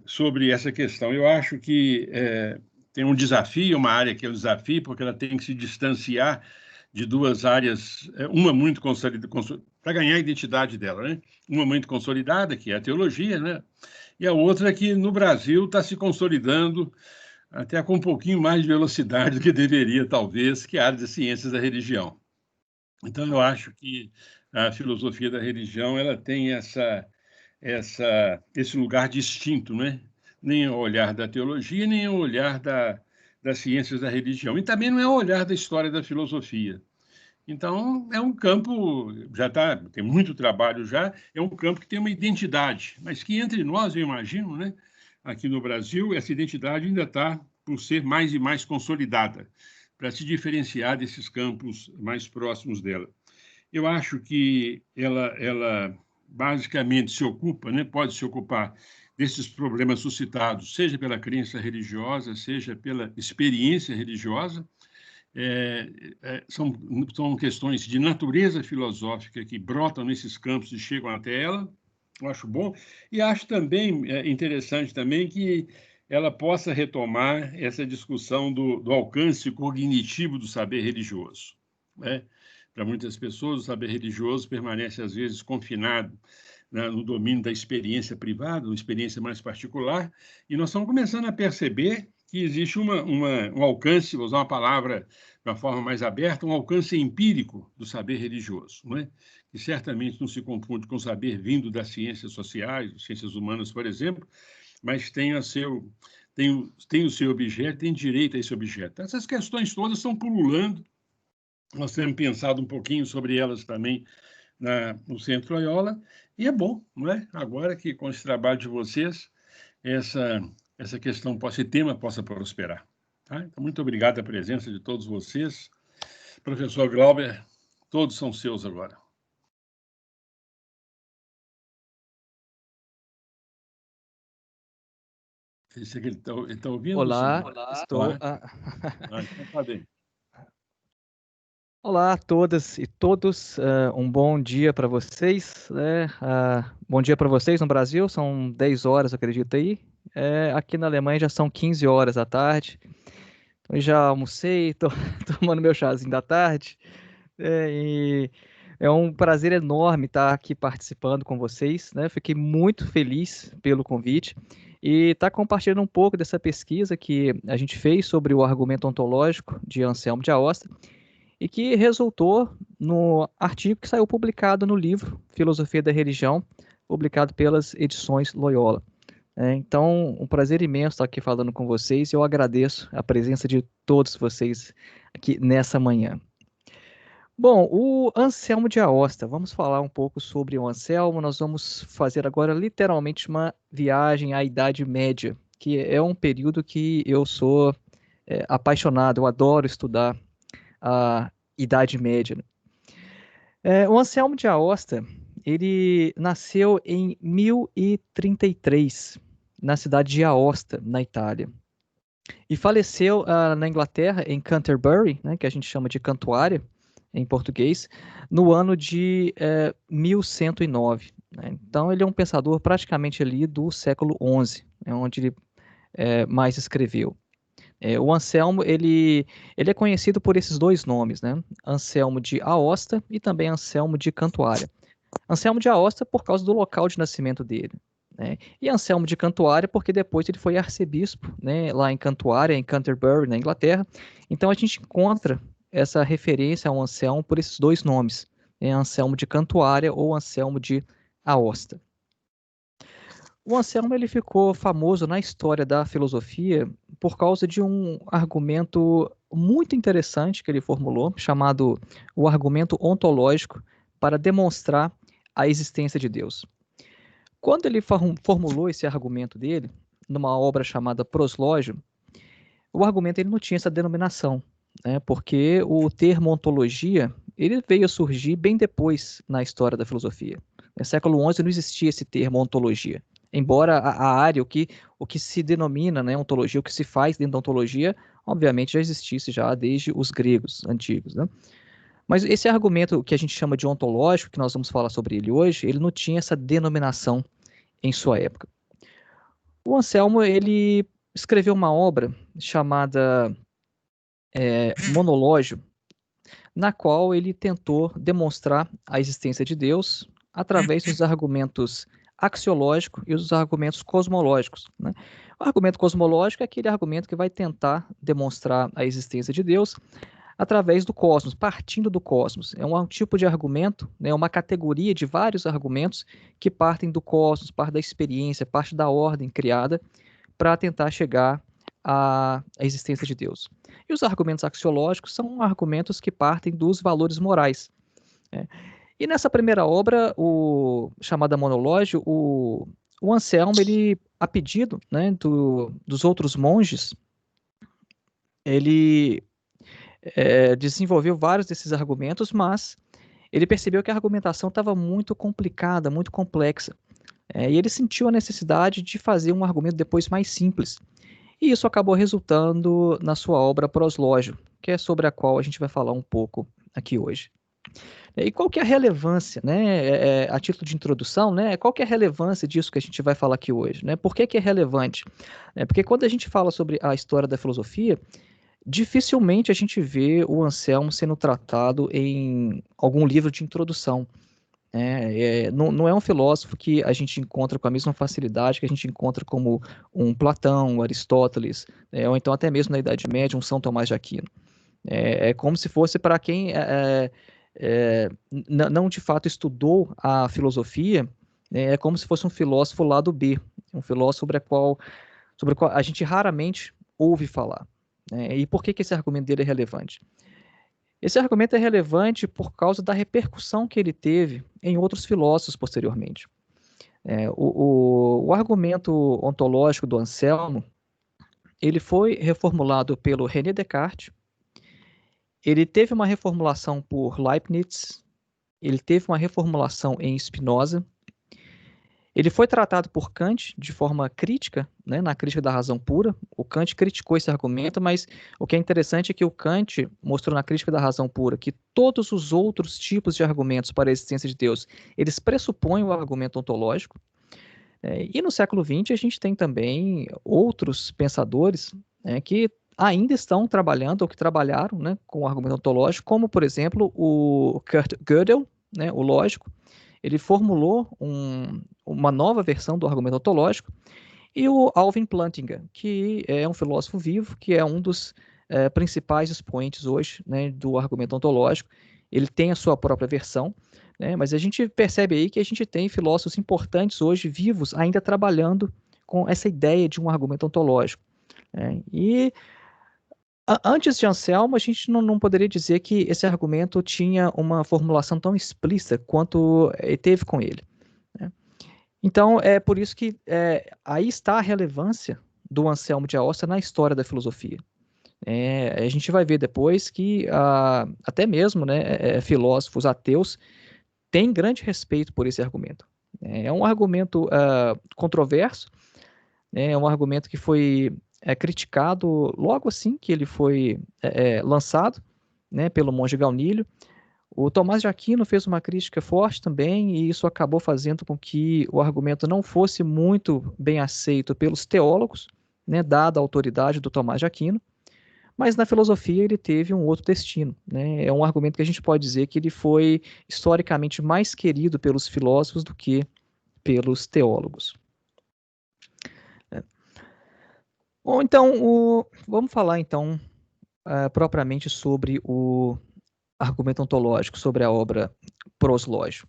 sobre essa questão. Eu acho que tem um desafio, uma área que é o desafio, porque ela tem que se distanciar de duas áreas, uma muito consolidada, para ganhar a identidade dela, né? Uma muito consolidada, que é a teologia, né? E a outra que no Brasil está se consolidando até com um pouquinho mais de velocidade do que deveria, talvez, que é a área das ciências da religião. Então, eu acho que a filosofia da religião ela tem esse lugar distinto, né? Nem o olhar da teologia, nem o olhar das ciências da religião. E também não é o olhar da história da filosofia. Então, é um campo, tem muito trabalho já, é um campo que tem uma identidade, mas que entre nós, eu imagino, né, aqui no Brasil, essa identidade ainda está por ser mais e mais consolidada, para se diferenciar desses campos mais próximos dela. Eu acho que ela basicamente se ocupa, né, pode se ocupar desses problemas suscitados, seja pela crença religiosa, seja pela experiência religiosa, são questões de natureza filosófica que brotam nesses campos e chegam até ela. Eu acho bom. E acho também interessante também que ela possa retomar essa discussão do alcance cognitivo do saber religioso, né? Para muitas pessoas, o saber religioso permanece, às vezes, confinado, né, no domínio da experiência privada, uma experiência mais particular, e nós estamos começando a perceber que existe um alcance, vou usar uma palavra de uma forma mais aberta, um alcance empírico do saber religioso, não é? Que certamente não se confunde com o saber vindo das ciências sociais, ciências humanas, por exemplo, mas tem o seu objeto, tem direito a esse objeto. Essas questões todas estão pululando, nós temos pensado um pouquinho sobre elas também no Centro Loyola, e é bom, não é? Agora que com esse trabalho de vocês, essa questão, esse tema possa prosperar. Tá? Então, muito obrigado pela presença de todos vocês. Professor Glauber, todos são seus agora. Ele está ouvindo? Olá, estou. Então tá bem. Olá a todas e todos, um bom dia para vocês, né? Bom dia para vocês no Brasil, são 10 horas, acredito aí. Aqui na Alemanha já são 15 horas da tarde. Então, eu já almocei, estou tomando meu chazinho da tarde. E é um prazer enorme estar aqui participando com vocês, né? Fiquei muito feliz pelo convite e estar compartilhando um pouco dessa pesquisa que a gente fez sobre o argumento ontológico de Anselmo de Aosta e que resultou no artigo que saiu publicado no livro Filosofia da Religião, publicado pelas edições Loyola. Então, um prazer imenso estar aqui falando com vocês e eu agradeço a presença de todos vocês aqui nessa manhã. Bom, o Anselmo de Aosta, vamos falar um pouco sobre o Anselmo, nós vamos fazer agora literalmente uma viagem à Idade Média, que é um período que eu sou apaixonado, eu adoro estudar a Idade Média. O Anselmo de Aosta, ele nasceu em 1033, na cidade de Aosta, na Itália. E faleceu na Inglaterra, em Canterbury, né, que a gente chama de Cantuária, em português, no ano de 1109. Né? Então, ele é um pensador praticamente ali do século XI, onde ele mais escreveu. O Anselmo, ele é conhecido por esses dois nomes, né? Anselmo de Aosta e também Anselmo de Cantuária. Anselmo de Aosta por causa do local de nascimento dele, né? E Anselmo de Cantuária porque depois ele foi arcebispo, né? Lá em Cantuária, em Canterbury, na Inglaterra. Então a gente encontra essa referência ao Anselmo por esses dois nomes, né? Anselmo de Cantuária ou Anselmo de Aosta. O Anselmo ele ficou famoso na história da filosofia por causa de um argumento muito interessante que ele formulou, chamado o argumento ontológico, para demonstrar a existência de Deus. Quando ele formulou esse argumento dele, numa obra chamada Proslógio, o argumento ele não tinha essa denominação, né, porque o termo ontologia ele veio a surgir bem depois na história da filosofia. No século XI não existia esse termo ontologia. Embora a área, o que se denomina, né, ontologia, o que se faz dentro da ontologia, obviamente já existisse já desde os gregos antigos, né? Mas esse argumento que a gente chama de ontológico, que nós vamos falar sobre ele hoje, ele não tinha essa denominação em sua época. O Anselmo, ele escreveu uma obra chamada Monológio, na qual ele tentou demonstrar a existência de Deus através dos argumentos axiológicos e os argumentos cosmológicos, né? O argumento cosmológico é aquele argumento que vai tentar demonstrar a existência de Deus através do cosmos, partindo do cosmos. É um tipo de argumento, né, uma categoria de vários argumentos que partem do cosmos, parte da experiência, parte da ordem criada para tentar chegar à existência de Deus. E os argumentos axiológicos são argumentos que partem dos valores morais, né? E nessa primeira obra, chamada Monológio, o Anselmo, ele, a pedido, né, dos outros monges, ele desenvolveu vários desses argumentos, mas ele percebeu que a argumentação estava muito complicada, muito complexa. E ele sentiu a necessidade de fazer um argumento depois mais simples. E isso acabou resultando na sua obra Proslógio, que é sobre a qual a gente vai falar um pouco aqui hoje. E qual que é a relevância, né, a título de introdução, né, qual que é a relevância disso que a gente vai falar aqui hoje, né? Por que que é relevante? Porque quando a gente fala sobre a história da filosofia, dificilmente a gente vê o Anselmo sendo tratado em algum livro de introdução. Não é um filósofo que a gente encontra com a mesma facilidade que a gente encontra como um Platão, um Aristóteles, ou então até mesmo na Idade Média, um São Tomás de Aquino. É como se fosse para quem não de fato estudou a filosofia, é como se fosse um filósofo lado B, um filósofo sobre o qual a gente raramente ouve falar. E por que que esse argumento dele é relevante? Esse argumento é relevante por causa da repercussão que ele teve em outros filósofos posteriormente. O argumento ontológico do Anselmo, ele foi reformulado pelo René Descartes, ele teve uma reformulação por Leibniz, ele teve uma reformulação em Spinoza, ele foi tratado por Kant de forma crítica, né, na crítica da razão pura. O Kant criticou esse argumento, mas o que é interessante é que o Kant mostrou na crítica da razão pura que todos os outros tipos de argumentos para a existência de Deus, eles pressupõem o argumento ontológico. E no século XX a gente tem também outros pensadores, que ainda estão trabalhando ou que trabalharam, né, com o argumento ontológico, como, por exemplo, o Kurt Gödel, né, o lógico. Ele formulou uma nova versão do argumento ontológico, e o Alvin Plantinga, que é um filósofo vivo, que é um dos principais expoentes hoje, né, do argumento ontológico. Ele tem a sua própria versão, né, mas a gente percebe aí que a gente tem filósofos importantes hoje, vivos, ainda trabalhando com essa ideia de um argumento ontológico. E antes de Anselmo, a gente não poderia dizer que esse argumento tinha uma formulação tão explícita quanto teve com ele, né? Então, é por isso que aí está a relevância do Anselmo de Aosta na história da filosofia. A gente vai ver depois que até mesmo, né, filósofos ateus têm grande respeito por esse argumento. É um argumento controverso, é um argumento que foi criticado logo assim que ele foi lançado, né, pelo monge Galnilho. O Tomás de Aquino fez uma crítica forte também, e isso acabou fazendo com que o argumento não fosse muito bem aceito pelos teólogos, né, dada a autoridade do Tomás de Aquino, mas na filosofia ele teve um outro destino, né? É um argumento que a gente pode dizer que ele foi historicamente mais querido pelos filósofos do que pelos teólogos. Bom, então, vamos falar então propriamente sobre o argumento ontológico, sobre a obra Proslógio.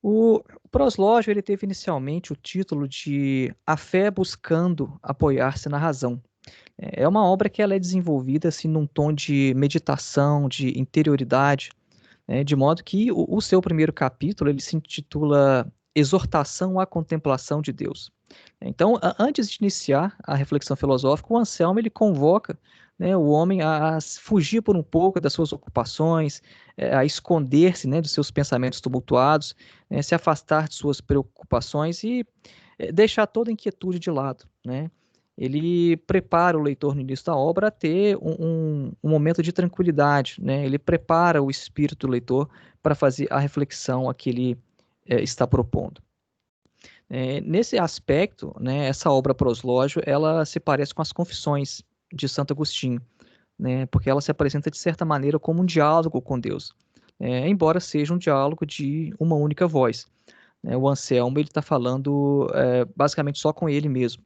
O Proslógio ele teve inicialmente o título de A Fé Buscando Apoiar-se na Razão. É uma obra que ela é desenvolvida assim, num tom de meditação, de interioridade, né, de modo que o seu primeiro capítulo ele se intitula Exortação à Contemplação de Deus. Então, antes de iniciar a reflexão filosófica, o Anselmo ele convoca, né, o homem a fugir por um pouco das suas ocupações, a esconder-se, né, dos seus pensamentos tumultuados, se afastar de suas preocupações e deixar toda inquietude de lado, né? Ele prepara o leitor no início da obra a ter um momento de tranquilidade, né? Ele prepara o espírito do leitor para fazer a reflexão a que ele está propondo. Nesse aspecto, né, essa obra Proslógio, ela se parece com as Confissões de Santo Agostinho, né, porque ela se apresenta de certa maneira como um diálogo com Deus, embora seja um diálogo de uma única voz. O Anselmo ele está falando basicamente só com ele mesmo.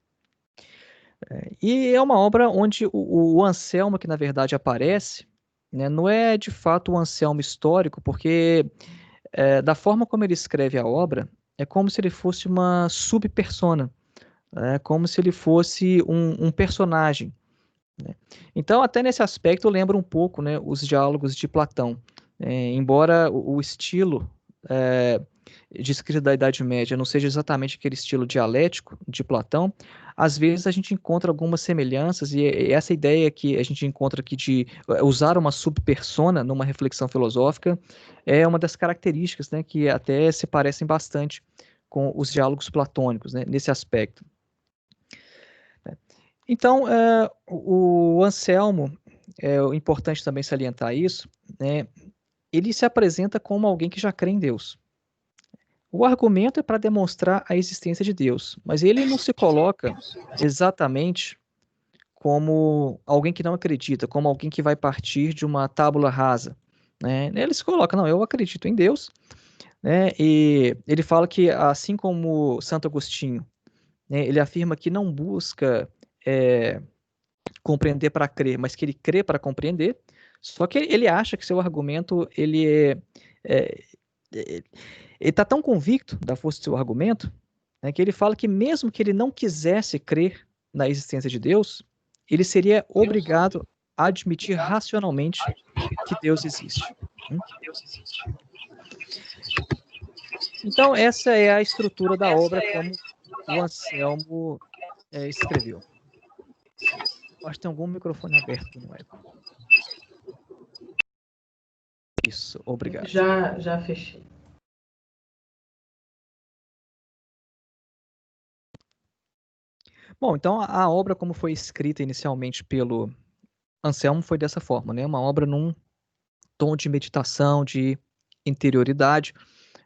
E é uma obra onde o Anselmo que na verdade aparece, né, não é de fato o Anselmo histórico, porque da forma como ele escreve a obra, é como se ele fosse uma subpersona, é como se ele fosse um personagem, né? Então, até nesse aspecto, lembra um pouco, né, os diálogos de Platão. Embora o estilo de escrita da Idade Média não seja exatamente aquele estilo dialético de Platão, às vezes a gente encontra algumas semelhanças, e essa ideia que a gente encontra aqui de usar uma subpersona numa reflexão filosófica é uma das características, né, que até se parecem bastante com os diálogos platônicos, né, nesse aspecto. Então, o Anselmo, é importante também salientar isso, né, ele se apresenta como alguém que já crê em Deus. O argumento é para demonstrar a existência de Deus, mas ele não se coloca exatamente como alguém que não acredita, como alguém que vai partir de uma tábula rasa, né? Ele se coloca, não, eu acredito em Deus, né? E ele fala que, assim como Santo Agostinho, né, ele afirma que não busca compreender para crer, mas que ele crê para compreender. Só que ele acha que seu argumento é ele está tão convicto da força do seu argumento, né, que ele fala que mesmo que ele não quisesse crer na existência de Deus, ele seria obrigado a admitir racionalmente que Deus existe. Então, essa é a estrutura da obra como o Anselmo escreveu. Acho que tem algum microfone aberto, não é? Isso, obrigado. Já fechei. Bom, então a obra como foi escrita inicialmente pelo Anselmo foi dessa forma, né? Uma obra num tom de meditação, de interioridade,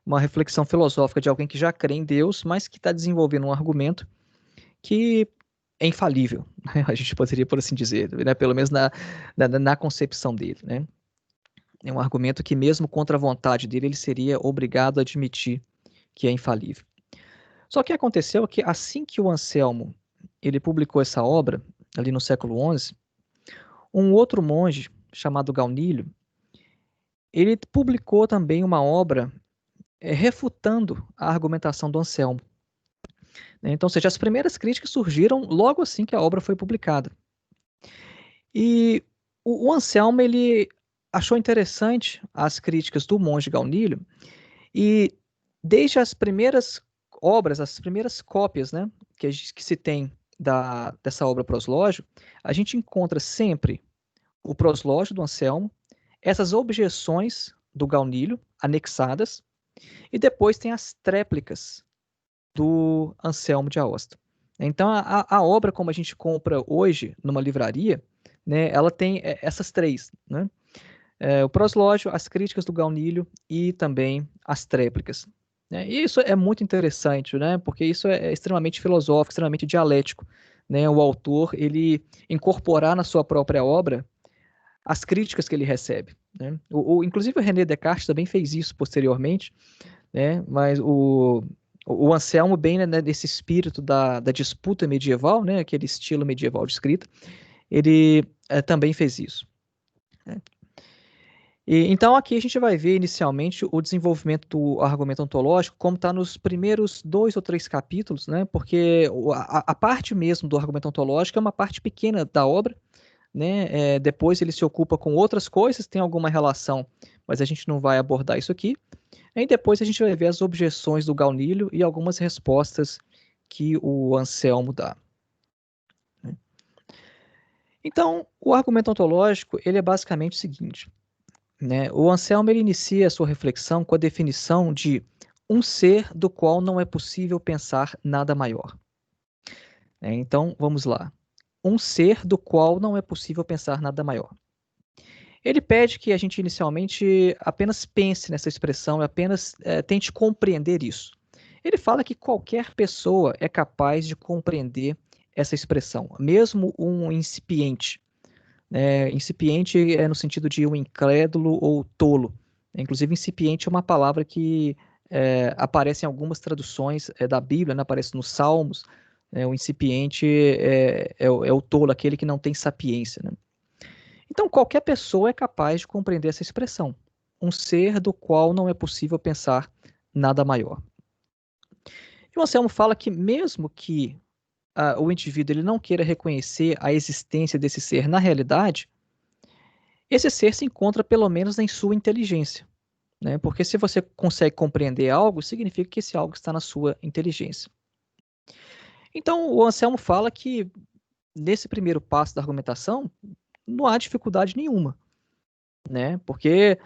uma reflexão filosófica de alguém que já crê em Deus, mas que está desenvolvendo um argumento que é infalível, né? A gente poderia por assim dizer, né? Pelo menos na concepção dele, né? É um argumento que mesmo contra a vontade dele, ele seria obrigado a admitir que é infalível. Só que aconteceu que assim que o Anselmo ele publicou essa obra, ali no século XI, um outro monge chamado Gaunilho, ele publicou também uma obra refutando a argumentação do Anselmo. Então, ou seja, as primeiras críticas surgiram logo assim que a obra foi publicada. E o Anselmo ele achou interessante as críticas do monge Gaunilho e desde as primeiras obras, as primeiras cópias, né, que se tem dessa obra Proslógio, a gente encontra sempre o Proslógio do Anselmo, essas objeções do Gaunilho anexadas, e depois tem as tréplicas do Anselmo de Aosta. Então, a obra, como a gente compra hoje numa livraria, né, ela tem essas três, né? O Proslógio, as críticas do Gaunilho e também as tréplicas. Né? E isso é muito interessante, né? Porque isso é extremamente filosófico, extremamente dialético. Né? O autor, ele incorporar na sua própria obra as críticas que ele recebe. Né? Inclusive o René Descartes também fez isso posteriormente, né? Mas o Anselmo, bem, né, nesse espírito da disputa medieval, né, aquele estilo medieval de escrita, ele também fez isso. Né? Então aqui a gente vai ver inicialmente o desenvolvimento do argumento ontológico, como está nos primeiros 2 ou 3 capítulos, né? Porque a parte mesmo do argumento ontológico é uma parte pequena da obra, né? Depois ele se ocupa com outras coisas, tem alguma relação, mas a gente não vai abordar isso aqui. E depois a gente vai ver as objeções do Gaunilho e algumas respostas que o Anselmo dá. Então, o argumento ontológico ele é basicamente o seguinte, né? O Anselmo ele inicia a sua reflexão com a definição de um ser do qual não é possível pensar nada maior. Então, vamos lá. Um ser do qual não é possível pensar nada maior. Ele pede que a gente inicialmente apenas pense nessa expressão, apenas tente compreender isso. Ele fala que qualquer pessoa é capaz de compreender essa expressão, mesmo um incipiente. Incipiente é no sentido de um incrédulo ou tolo. Inclusive, incipiente é uma palavra que aparece em algumas traduções da Bíblia, né? Aparece nos Salmos. O incipiente é o tolo, aquele que não tem sapiência, né? Então, qualquer pessoa é capaz de compreender essa expressão, um ser do qual não é possível pensar nada maior. E o Anselmo fala que mesmo que o indivíduo ele não queira reconhecer a existência desse ser na realidade, esse ser se encontra pelo menos em sua inteligência, né? Porque se você consegue compreender algo, significa que esse algo está na sua inteligência. Então, o Anselmo fala que nesse primeiro passo da argumentação não há dificuldade nenhuma, né? Porque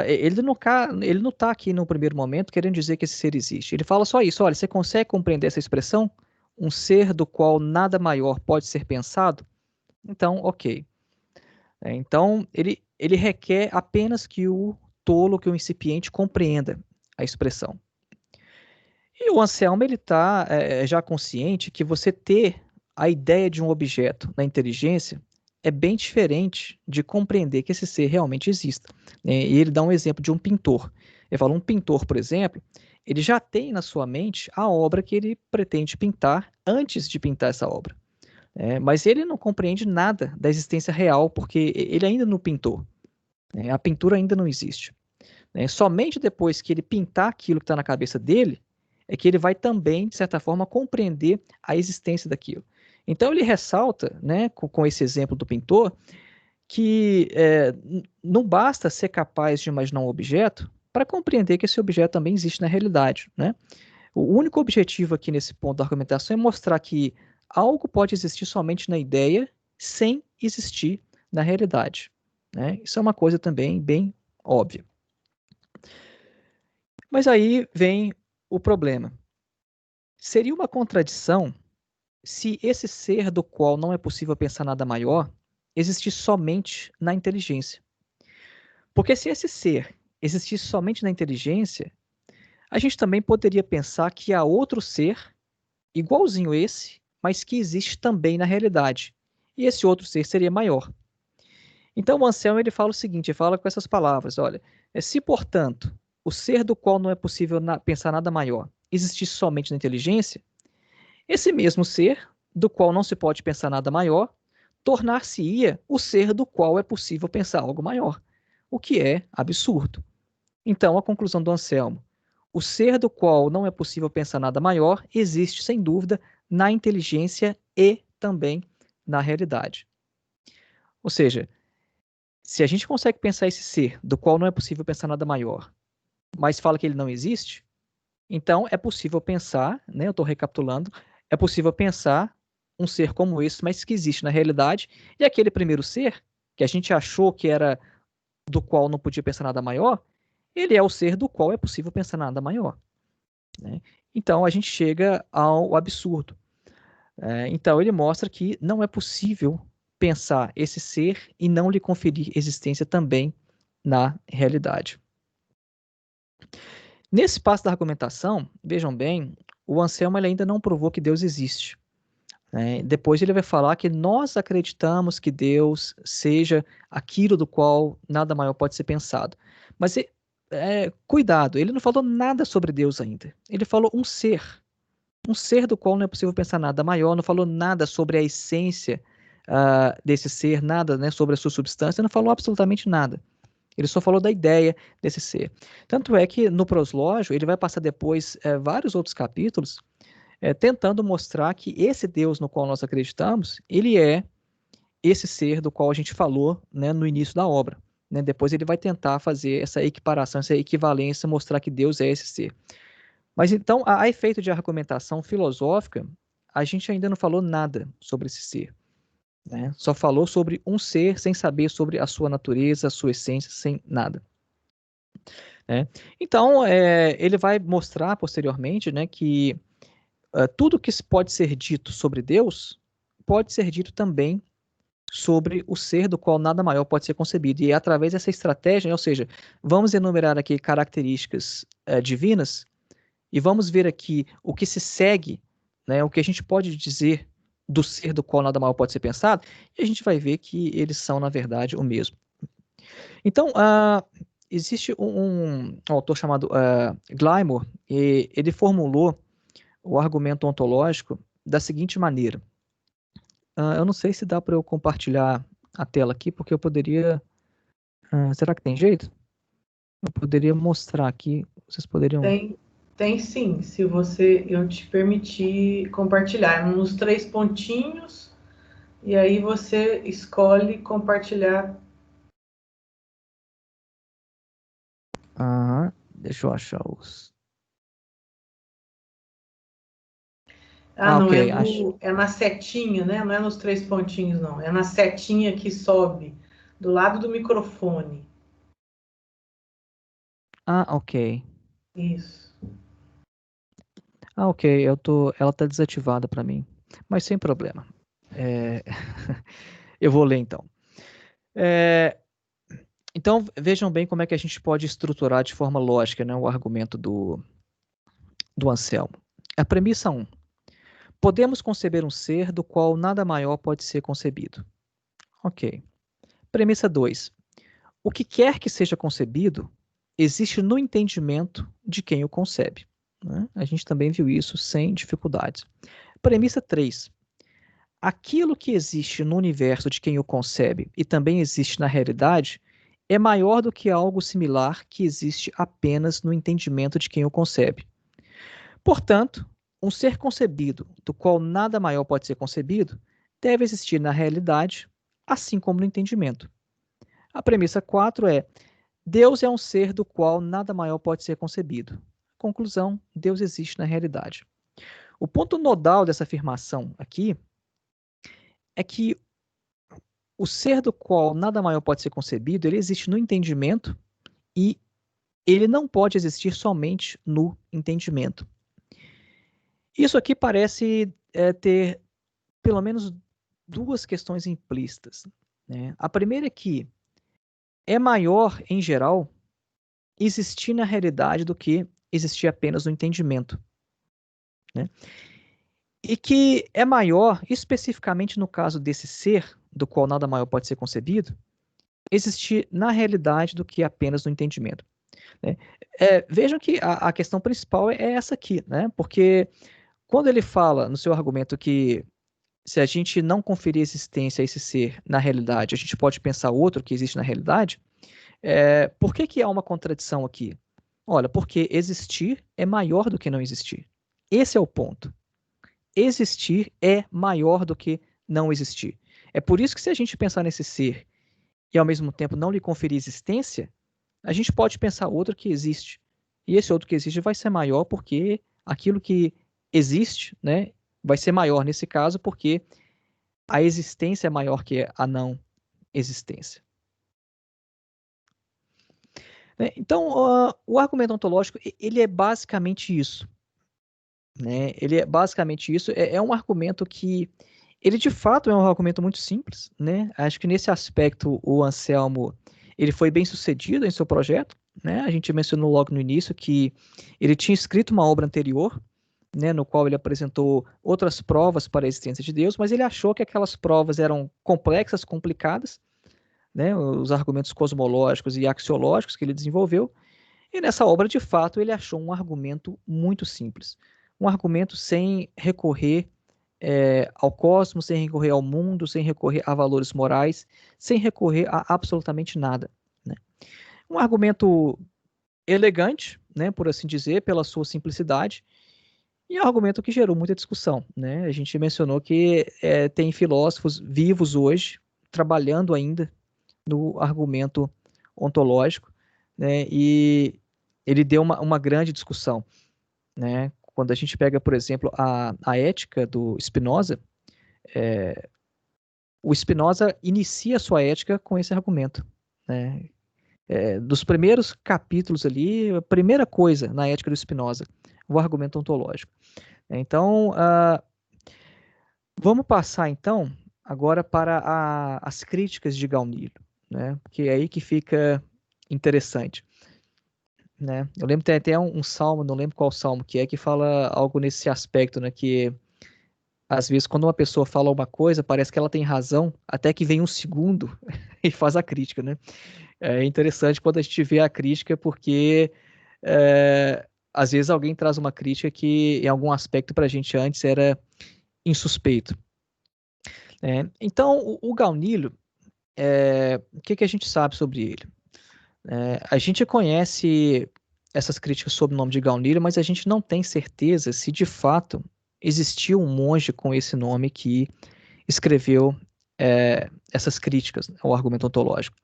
ele não está aqui no primeiro momento querendo dizer que esse ser existe. Ele fala só isso: olha, você consegue compreender essa expressão? Um ser do qual nada maior pode ser pensado? Então, ok. Então, ele requer apenas que o tolo, que o incipiente compreenda a expressão. E o Anselmo ele está já consciente que você ter a ideia de um objeto na inteligência é bem diferente de compreender que esse ser realmente exista. E ele dá um exemplo de um pintor. Ele fala, um pintor, por exemplo, ele já tem na sua mente a obra que ele pretende pintar antes de pintar essa obra. Mas ele não compreende nada da existência real, porque ele ainda não pintou. A pintura ainda não existe. Somente depois que ele pintar aquilo que está na cabeça dele, é que ele vai também, de certa forma, compreender a existência daquilo. Então ele ressalta, né, com esse exemplo do pintor, que não basta ser capaz de imaginar um objeto para compreender que esse objeto também existe na realidade, né? O único objetivo aqui nesse ponto da argumentação é mostrar que algo pode existir somente na ideia, sem existir na realidade, né? Isso é uma coisa também bem óbvia. Mas aí vem o problema. Seria uma contradição se esse ser do qual não é possível pensar nada maior existisse somente na inteligência. Porque se esse ser existisse somente na inteligência, a gente também poderia pensar que há outro ser igualzinho esse, mas que existe também na realidade. E esse outro ser seria maior. Então o Anselmo ele fala o seguinte, ele fala com essas palavras, olha, se portanto o ser do qual não é possível pensar nada maior existisse somente na inteligência, esse mesmo ser, do qual não se pode pensar nada maior, tornar-se-ia o ser do qual é possível pensar algo maior, o que é absurdo. Então, a conclusão do Anselmo, o ser do qual não é possível pensar nada maior existe, sem dúvida, na inteligência e também na realidade. Ou seja, se a gente consegue pensar esse ser do qual não é possível pensar nada maior, mas fala que ele não existe, então é possível pensar, né, eu estou recapitulando, é possível pensar um ser como esse, mas que existe na realidade, e aquele primeiro ser, que a gente achou que era do qual não podia pensar nada maior, ele é o ser do qual é possível pensar nada maior, né? Então a gente chega ao absurdo. Então ele mostra que não é possível pensar esse ser e não lhe conferir existência também na realidade. Nesse passo da argumentação, vejam bem, o Anselmo ele ainda não provou que Deus existe. Depois ele vai falar que nós acreditamos que Deus seja aquilo do qual nada maior pode ser pensado. Mas cuidado, ele não falou nada sobre Deus ainda. Ele falou um ser do qual não é possível pensar nada maior, não falou nada sobre a essência desse ser, nada, né, sobre a sua substância, não falou absolutamente nada. Ele só falou da ideia desse ser. Tanto é que no proslógio ele vai passar depois vários outros capítulos tentando mostrar que esse Deus no qual nós acreditamos, ele é esse ser do qual a gente falou, né, no início da obra. Né? Depois ele vai tentar fazer essa equiparação, essa equivalência, mostrar que Deus é esse ser. Mas então, a efeito de argumentação filosófica, a gente ainda não falou nada sobre esse ser. Né? Só falou sobre um ser sem saber sobre a sua natureza, a sua essência, sem nada. Então, ele vai mostrar posteriormente, né, que tudo que pode ser dito sobre Deus pode ser dito também sobre o ser do qual nada maior pode ser concebido. E através dessa estratégia, ou seja, vamos enumerar aqui características divinas e vamos ver aqui o que se segue, né, o que a gente pode dizer do ser do qual nada maior pode ser pensado, e a gente vai ver que eles são, na verdade, o mesmo. Então, existe um autor chamado Glymer, e ele formulou o argumento ontológico da seguinte maneira. Eu não sei se dá para eu compartilhar a tela aqui, porque eu poderia... será que tem jeito? Eu poderia mostrar aqui, vocês poderiam... Tem sim, se eu te permitir compartilhar nos 3 pontinhos, e aí você escolhe compartilhar. Deixa eu achar os... Não, ok, é na setinha, né? Não é nos 3 pontinhos, não. É na setinha que sobe do lado do microfone. ok. Isso. Ok, ela tá desativada para mim, mas sem problema. Eu vou ler então. Então, vejam bem como é que a gente pode estruturar de forma lógica, né, o argumento do Anselmo. A premissa 1. Podemos conceber um ser do qual nada maior pode ser concebido. Ok. Premissa 2. O que quer que seja concebido existe no entendimento de quem o concebe. Né? A gente também viu isso sem dificuldades. Premissa 3. Aquilo que existe no universo de quem o concebe e também existe na realidade é maior do que algo similar que existe apenas no entendimento de quem o concebe. Portanto, um ser concebido, do qual nada maior pode ser concebido, deve existir na realidade, assim como no entendimento. A premissa 4 é: Deus é um ser do qual nada maior pode ser concebido. Conclusão: Deus existe na realidade. O ponto nodal dessa afirmação aqui é que o ser do qual nada maior pode ser concebido, ele existe no entendimento e ele não pode existir somente no entendimento. Isso aqui parece ter pelo menos 2 questões implícitas. Né? A primeira é que é maior, em geral, existir na realidade do que existir apenas no entendimento. Né? E que é maior, especificamente no caso desse ser, do qual nada maior pode ser concebido, existir na realidade do que apenas no entendimento. Né? Vejam que a questão principal é essa aqui, né? Porque quando ele fala no seu argumento que se a gente não conferir existência a esse ser na realidade, a gente pode pensar outro que existe na realidade, por que há uma contradição aqui? Olha, porque existir é maior do que não existir. Esse é o ponto. Existir é maior do que não existir. É por isso que se a gente pensar nesse ser e ao mesmo tempo não lhe conferir existência, a gente pode pensar outro que existe. E esse outro que existe vai ser maior porque aquilo que existe, né, vai ser maior nesse caso porque a existência é maior que a não existência. Então, o argumento ontológico, ele é basicamente isso. Né? Ele é basicamente isso. É um argumento que, ele de fato é um argumento muito simples. Né? Acho que nesse aspecto o Anselmo ele foi bem sucedido em seu projeto. Né? A gente mencionou logo no início que ele tinha escrito uma obra anterior, né, no qual ele apresentou outras provas para a existência de Deus, mas ele achou que aquelas provas eram complexas, complicadas, né, os argumentos cosmológicos e axiológicos que ele desenvolveu, e nessa obra, de fato, ele achou um argumento muito simples. Um argumento sem recorrer ao cosmos, sem recorrer ao mundo, sem recorrer a valores morais, sem recorrer a absolutamente nada. Né? Um argumento elegante, né, por assim dizer, pela sua simplicidade, e é um argumento que gerou muita discussão. Né? A gente mencionou que tem filósofos vivos hoje, trabalhando ainda no argumento ontológico, né? E ele deu uma grande discussão. Né? Quando a gente pega, por exemplo, a ética do Spinoza, o Spinoza inicia a sua ética com esse argumento. Né? Dos primeiros capítulos ali, a primeira coisa na ética do Spinoza, o argumento ontológico. Então, vamos passar então agora para as críticas de Gaunilo, né? Porque é aí que fica interessante. né? Eu lembro, tem até um salmo, não lembro qual salmo que fala algo nesse aspecto, né? Que às vezes quando uma pessoa fala uma coisa, parece que ela tem razão, até que vem um segundo e faz a crítica, né? É interessante quando a gente vê a crítica, porque às vezes alguém traz uma crítica que em algum aspecto para a gente antes era insuspeito. Então, o Gaunilo, o que a gente sabe sobre ele? A gente conhece essas críticas sob o nome de Gaunilo, mas a gente não tem certeza se de fato existiu um monge com esse nome que escreveu essas críticas ao argumento ontológico.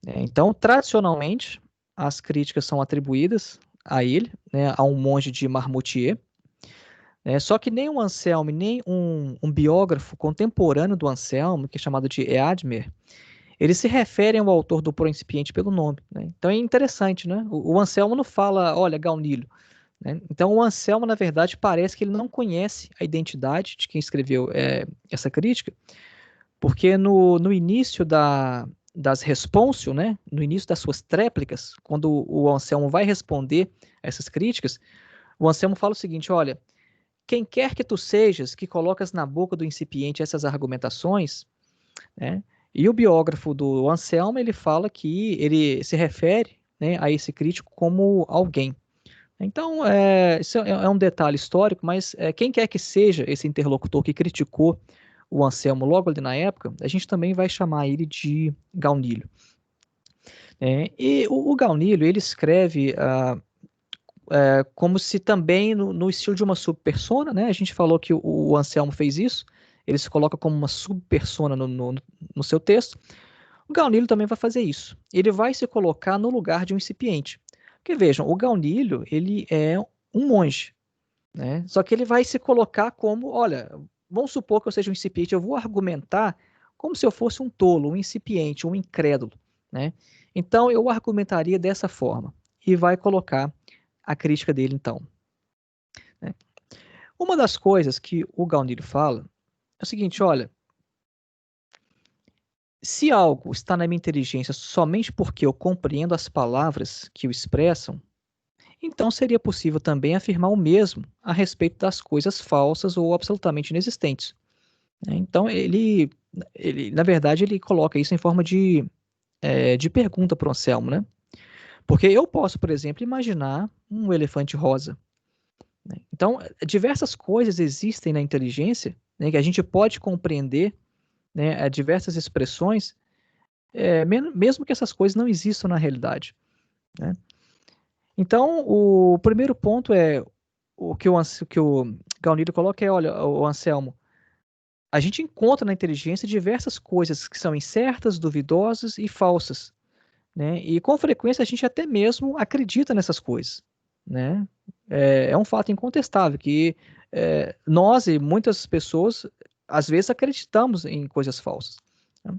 Então, tradicionalmente, as críticas são atribuídas a ele, né, a um monge de Marmoutier. Só que nem o Anselmo, nem um biógrafo contemporâneo do Anselmo, que é chamado de Eadmer, eles se referem ao autor do Proincipiente pelo nome, né? Então é interessante, né? O Anselmo não fala, olha, Gaunilo, né? Então o Anselmo, na verdade, parece que ele não conhece a identidade de quem escreveu essa crítica, porque no início das Responsio, né? No início das suas tréplicas, quando o Anselmo vai responder essas críticas, o Anselmo fala o seguinte, olha, quem quer que tu sejas que colocas na boca do incipiente essas argumentações, né? E o biógrafo do Anselmo, ele fala que ele se refere, né, a esse crítico como alguém. Então, isso é um detalhe histórico, mas quem quer que seja esse interlocutor que criticou o Anselmo logo ali na época, a gente também vai chamar ele de Gaunilo. E o Gaunilo, ele escreve como se também no estilo de uma subpersona, né? A gente falou que o Anselmo fez isso, ele se coloca como uma subpersona no seu texto. O Gaunilo também vai fazer isso. Ele vai se colocar no lugar de um incipiente. Porque vejam, o Gaunilo, ele é um monge, né? Só que ele vai se colocar como, olha, vamos supor que eu seja um incipiente, eu vou argumentar como se eu fosse um tolo, um incipiente, um incrédulo, né? Então eu argumentaria dessa forma e vai colocar a crítica dele então, né? Uma das coisas que o Gaunilo fala é o seguinte, olha, se algo está na minha inteligência somente porque eu compreendo as palavras que o expressam, então seria possível também afirmar o mesmo a respeito das coisas falsas ou absolutamente inexistentes. Então, na verdade, ele coloca isso em forma de pergunta para o Anselmo, né? Porque eu posso, por exemplo, imaginar um elefante rosa. Então, diversas coisas existem na inteligência, né, que a gente pode compreender, né, diversas expressões, mesmo que essas coisas não existam na realidade, né? Então, o primeiro ponto o que o Gaunilo coloca olha, o Anselmo, a gente encontra na inteligência diversas coisas que são incertas, duvidosas e falsas, né? E com frequência a gente até mesmo acredita nessas coisas, né? É um fato incontestável que nós e muitas pessoas às vezes acreditamos em coisas falsas, né?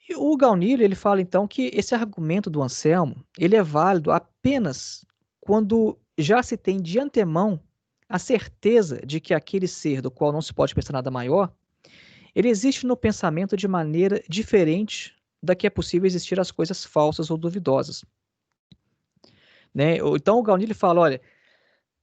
E o Gaunilo, ele fala então que esse argumento do Anselmo, ele é válido apenas quando já se tem de antemão a certeza de que aquele ser do qual não se pode pensar nada maior, ele existe no pensamento de maneira diferente da que é possível existir as coisas falsas ou duvidosas, né? Então o Gaunilo fala, olha,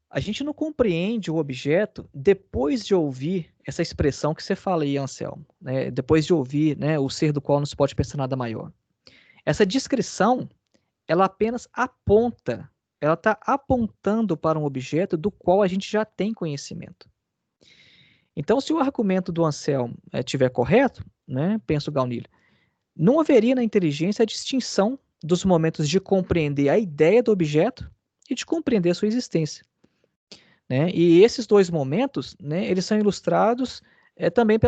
a gente não compreende o objeto depois de ouvir essa expressão que você fala aí, Anselmo, né? Depois de ouvir, né, o ser do qual não se pode pensar nada maior. Essa descrição, ela apenas aponta, ela está apontando para um objeto do qual a gente já tem conhecimento. Então, se o argumento do Anselmo estiver correto, né, pensa o Gaunilo, não haveria na inteligência a distinção dos momentos de compreender a ideia do objeto e de compreender a sua existência, né? E esses dois momentos, né, eles são ilustrados também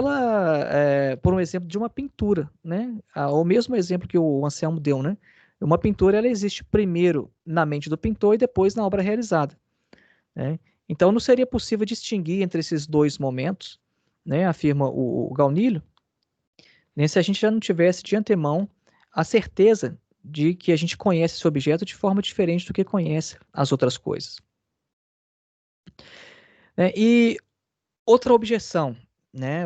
por um exemplo de uma pintura, né? O mesmo exemplo que o Anselmo deu, né? Uma pintura, ela existe primeiro na mente do pintor e depois na obra realizada, né? Então não seria possível distinguir entre esses dois momentos, né? Afirma o Gaunilo, né, se a gente já não tivesse de antemão a certeza de que a gente conhece esse objeto de forma diferente do que conhece as outras coisas, né? E outra objeção, né?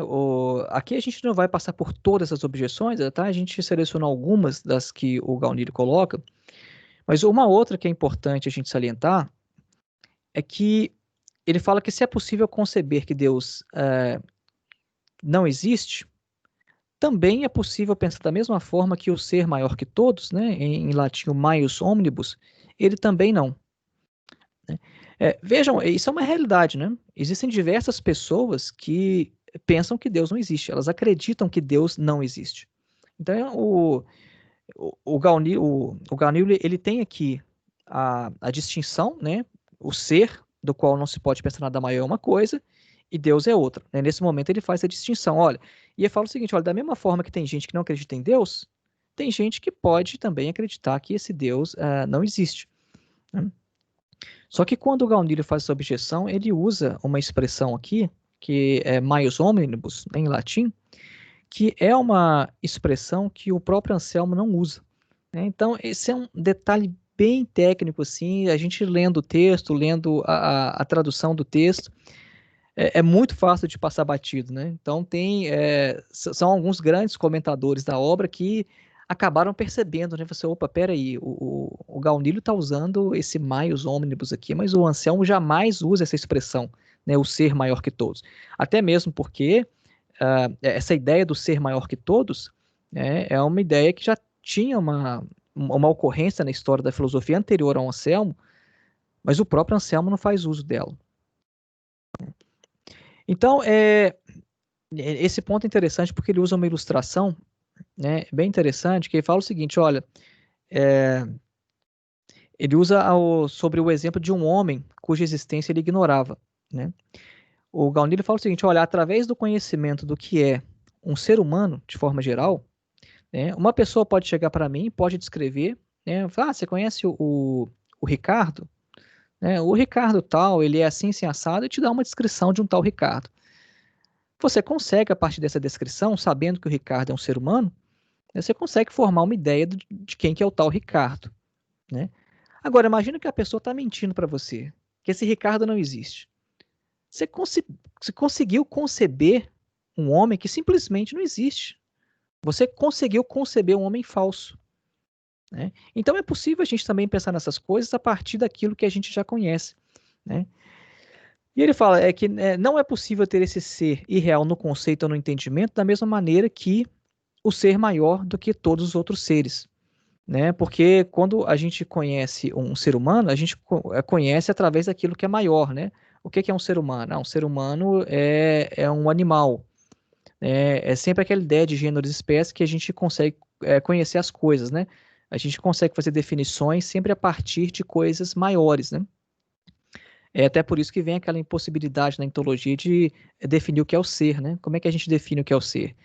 Aqui a gente não vai passar por todas as objeções, tá? A gente selecionou algumas das que o Gaunilo coloca, Mas uma outra que é importante a gente salientar é que ele fala que se é possível conceber que Deus não existe, também é possível pensar da mesma forma que o ser maior que todos, né, em latim o maius omnibus, ele também não. Né? Vejam, isso é uma realidade, né? Existem diversas pessoas que pensam que Deus não existe, elas acreditam que Deus não existe. Então, o Gaunil, ele tem aqui a distinção, né? O ser, do qual não se pode pensar nada maior é uma coisa, e Deus é outra. Né? Nesse momento ele faz a distinção, olha, e ele fala o seguinte, olha, da mesma forma que tem gente que não acredita em Deus, tem gente que pode também acreditar que esse Deus não existe. Né? Só que quando o Gaunil faz essa objeção, ele usa uma expressão aqui, que é maius omnibus, em latim, que é uma expressão que o próprio Anselmo não usa. Né? Então, esse é um detalhe bem técnico, assim, a gente lendo o texto, lendo a tradução do texto, é muito fácil de passar batido, né? Então, são alguns grandes comentadores da obra que acabaram percebendo, né? Você, opa, peraí, o Gaunil está usando esse maius omnibus aqui, mas o Anselmo jamais usa essa expressão, né? O ser maior que todos. Até mesmo porque essa ideia do ser maior que todos é uma ideia que já tinha uma ocorrência na história da filosofia anterior ao Anselmo, mas o próprio Anselmo não faz uso dela. Então, esse ponto é interessante porque ele usa uma ilustração, né, bem interessante, que ele fala o seguinte, olha, ele usa sobre o exemplo de um homem cuja existência ele ignorava, né? O Gaunil fala o seguinte, olha, através do conhecimento do que é um ser humano, de forma geral, né, uma pessoa pode chegar para mim, pode descrever, né, falar, você conhece o Ricardo? Né, o Ricardo tal, ele é assim, assim, assado, e te dá uma descrição de um tal Ricardo. Você consegue, a partir dessa descrição, sabendo que o Ricardo é um ser humano, né, você consegue formar uma ideia de quem que é o tal Ricardo. Né? Agora, imagina que a pessoa está mentindo para você, que esse Ricardo não existe. Você conseguiu conceber um homem que simplesmente não existe. Você conseguiu conceber um homem falso. Né? Então é possível a gente também pensar nessas coisas a partir daquilo que a gente já conhece. Né? E ele fala que não é possível ter esse ser irreal no conceito ou no entendimento da mesma maneira que o ser maior do que todos os outros seres. Né? Porque quando a gente conhece um ser humano, a gente conhece através daquilo que é maior. Né? O que é um ser humano? Um ser humano é um animal. É sempre aquela ideia de gênero e espécie que a gente consegue conhecer as coisas. Né? A gente consegue fazer definições sempre a partir de coisas maiores. Né? É até por isso que vem aquela impossibilidade na ontologia de definir o que é o ser. Né? Como é que a gente define o que é o ser?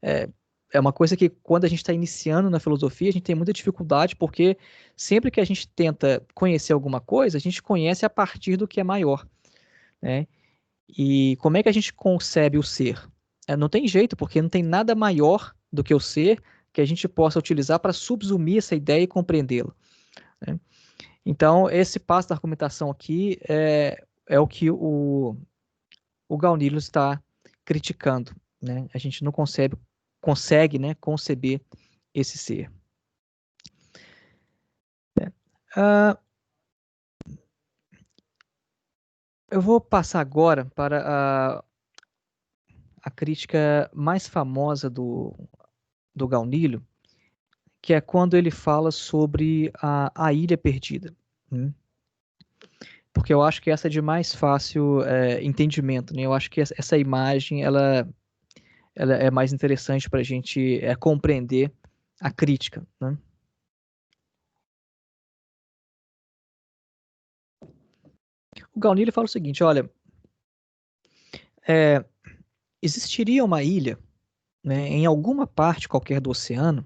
É uma coisa que, quando a gente está iniciando na filosofia, a gente tem muita dificuldade, porque sempre que a gente tenta conhecer alguma coisa, a gente conhece a partir do que é maior. Né? E como é que a gente concebe o ser? Não tem jeito, porque não tem nada maior do que o ser que a gente possa utilizar para subsumir essa ideia e compreendê-la. Né? Então, esse passo da argumentação aqui é o que o Gaunil está criticando. Né? A gente não consegue, né, conceber esse ser. Eu vou passar agora para a crítica mais famosa do Gaunil, que é quando ele fala sobre a ilha perdida. Né? Porque eu acho que essa é de mais fácil entendimento. Né? Eu acho que essa imagem ela é mais interessante para a gente compreender a crítica. Né? O Gaunil fala o seguinte, olha, existiria uma ilha, né, em alguma parte qualquer do oceano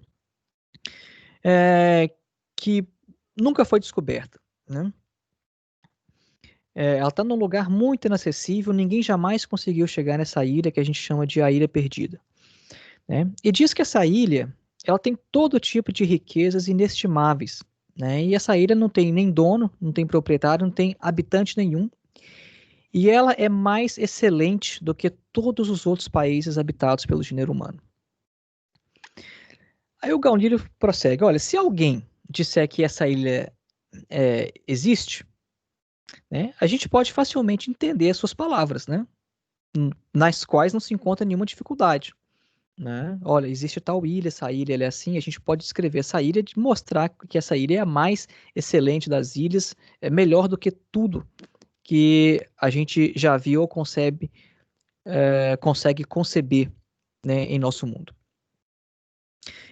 que nunca foi descoberta. Né? Ela está num lugar muito inacessível, ninguém jamais conseguiu chegar nessa ilha que a gente chama de a Ilha Perdida. Né? E diz que essa ilha ela tem todo tipo de riquezas inestimáveis. Né? E essa ilha não tem nem dono, não tem proprietário, não tem habitante nenhum. E ela é mais excelente do que todos os outros países habitados pelo gênero humano. Aí o Gaunil prossegue, olha, se alguém disser que essa ilha existe, né, a gente pode facilmente entender as suas palavras, né, nas quais não se encontra nenhuma dificuldade. Né? Olha, existe tal ilha, essa ilha ela é assim, a gente pode descrever essa ilha e mostrar que essa ilha é a mais excelente das ilhas, é melhor do que tudo que a gente já viu ou consegue conceber, né, em nosso mundo.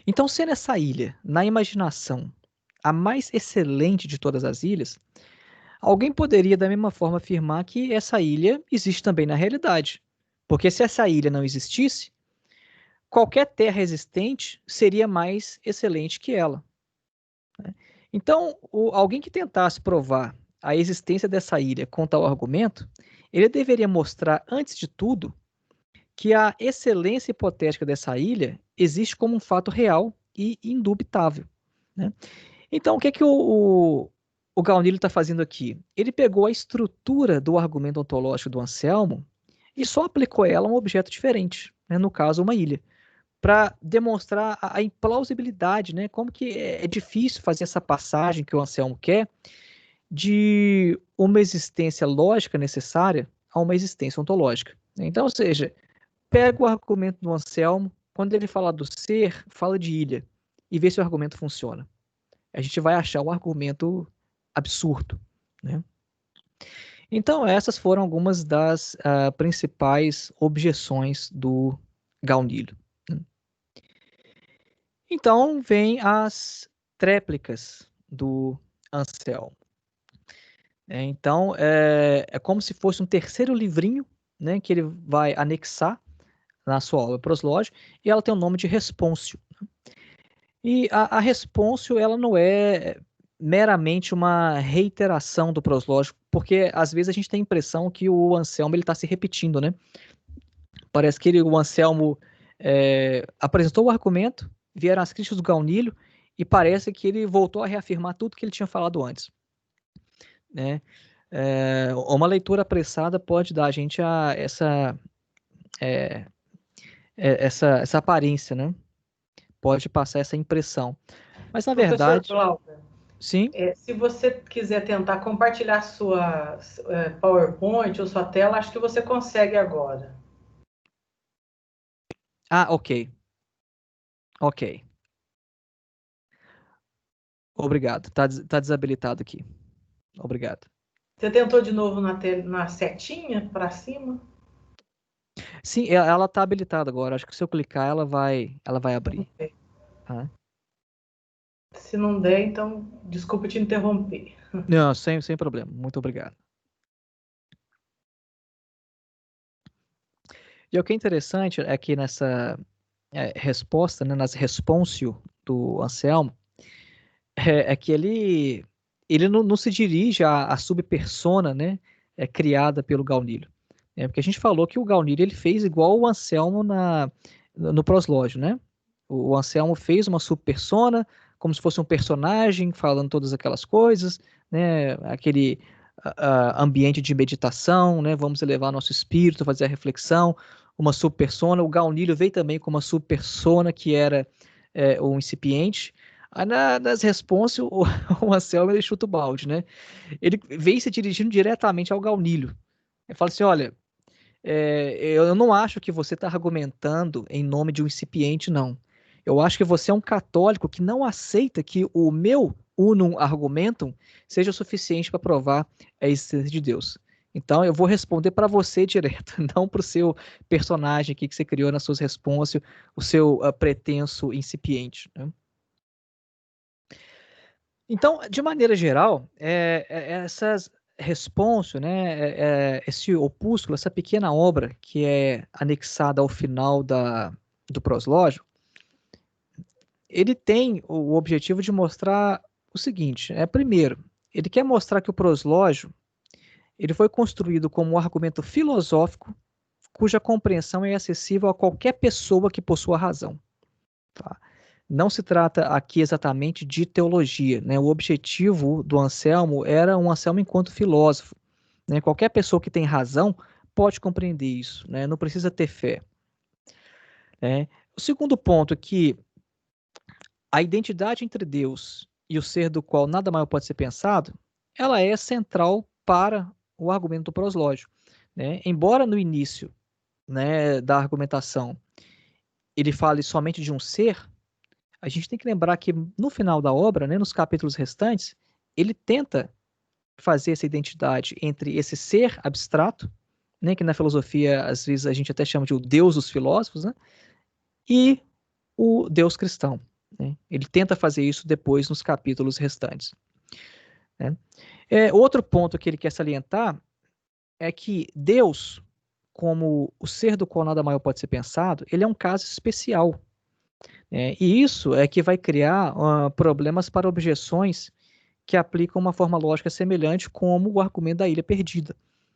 Então, sendo essa ilha, na imaginação, a mais excelente de todas as ilhas, alguém poderia da mesma forma afirmar que essa ilha existe também na realidade. Porque se essa ilha não existisse, qualquer terra existente seria mais excelente que ela. Né? Então, alguém que tentasse provar a existência dessa ilha com tal argumento, ele deveria mostrar, antes de tudo, que a excelência hipotética dessa ilha existe como um fato real e indubitável. Né? Então, o que é que o Gaunillo está fazendo aqui? Ele pegou a estrutura do argumento ontológico do Anselmo e só aplicou ela a um objeto diferente, né? No caso, uma ilha, para demonstrar a implausibilidade, né? Como que é difícil fazer essa passagem que o Anselmo quer de uma existência lógica necessária a uma existência ontológica. Então, ou seja, pega o argumento do Anselmo, quando ele fala do ser, fala de ilha, e vê se o argumento funciona. A gente vai achar um argumento absurdo, né? Então, essas foram algumas das principais objeções do Gaunillo. Então, vem as tréplicas do Anselmo. Então, é como se fosse um terceiro livrinho, né, que ele vai anexar na sua obra Proslógio, e ela tem o nome de Responsio. E a Responsio, ela não é meramente uma reiteração do Proslógio, porque às vezes a gente tem a impressão que o Anselmo está se repetindo, né? Parece que o Anselmo apresentou o argumento, vieram as críticas do Gaunillo, e parece que ele voltou a reafirmar tudo que ele tinha falado antes. Né? Uma leitura apressada pode dar a gente essa aparência, né? Pode passar essa impressão. Mas, na Professor verdade, Glauber, sim. se você quiser tentar compartilhar sua PowerPoint ou sua tela, acho que você consegue agora. Ah, ok. Ok. Obrigado. Tá desabilitado aqui. Obrigado. Você tentou de novo na setinha para cima? Sim, ela tá habilitada agora. Acho que se eu clicar, ela vai abrir. Ah. Se não der, então, desculpa te interromper. Não, sem problema. Muito obrigado. E o que é interessante é que nessa resposta, né, nas responsio do Anselmo, é que ele não se dirige à subpersona, né, criada pelo Gaunillo. Porque a gente falou que o Gaunillo ele fez igual o Anselmo no Proslógio, né? O Anselmo fez uma subpersona, como se fosse um personagem falando todas aquelas coisas, né? Aquele ambiente de meditação, né? Vamos elevar nosso espírito, fazer a reflexão, uma subpersona. O Gaunillo veio também com uma subpersona que era o incipiente. Aí nas responsas, o Anselmo ele chuta o balde, né? Ele veio se dirigindo diretamente ao Gaunillo. Ele fala assim, olha, eu não acho que você está argumentando em nome de um incipiente, não. Eu acho que você é um católico que não aceita que o meu unum argumentum seja o suficiente para provar a existência de Deus. Então, eu vou responder para você direto, não para o seu personagem aqui que você criou nas suas responsas, o seu pretenso incipiente. Né? Então, de maneira geral, essas responsio, né, esse opúsculo, essa pequena obra que é anexada ao final do proslógio, ele tem o objetivo de mostrar o seguinte, primeiro, ele quer mostrar que o proslógio ele foi construído como um argumento filosófico cuja compreensão é acessível a qualquer pessoa que possua razão. Tá? Não se trata aqui exatamente de teologia, né? O objetivo do Anselmo era um Anselmo enquanto filósofo, né? Qualquer pessoa que tem razão pode compreender isso, né? Não precisa ter fé. O segundo ponto é que a identidade entre Deus e o ser do qual nada maior pode ser pensado, ela é central para o argumento do proslógio, né? Embora no início, né, da argumentação ele fale somente de um ser, a gente tem que lembrar que no final da obra, né, nos capítulos restantes, ele tenta fazer essa identidade entre esse ser abstrato, né, que na filosofia às vezes a gente até chama de o Deus dos filósofos, né, e o Deus cristão, né? Ele tenta fazer isso depois nos capítulos restantes, né? Outro ponto que ele quer salientar é que Deus, como o ser do qual nada maior pode ser pensado, ele é um caso especial, né? E isso é que vai criar problemas para objeções que aplicam uma forma lógica semelhante como o argumento da ilha perdida,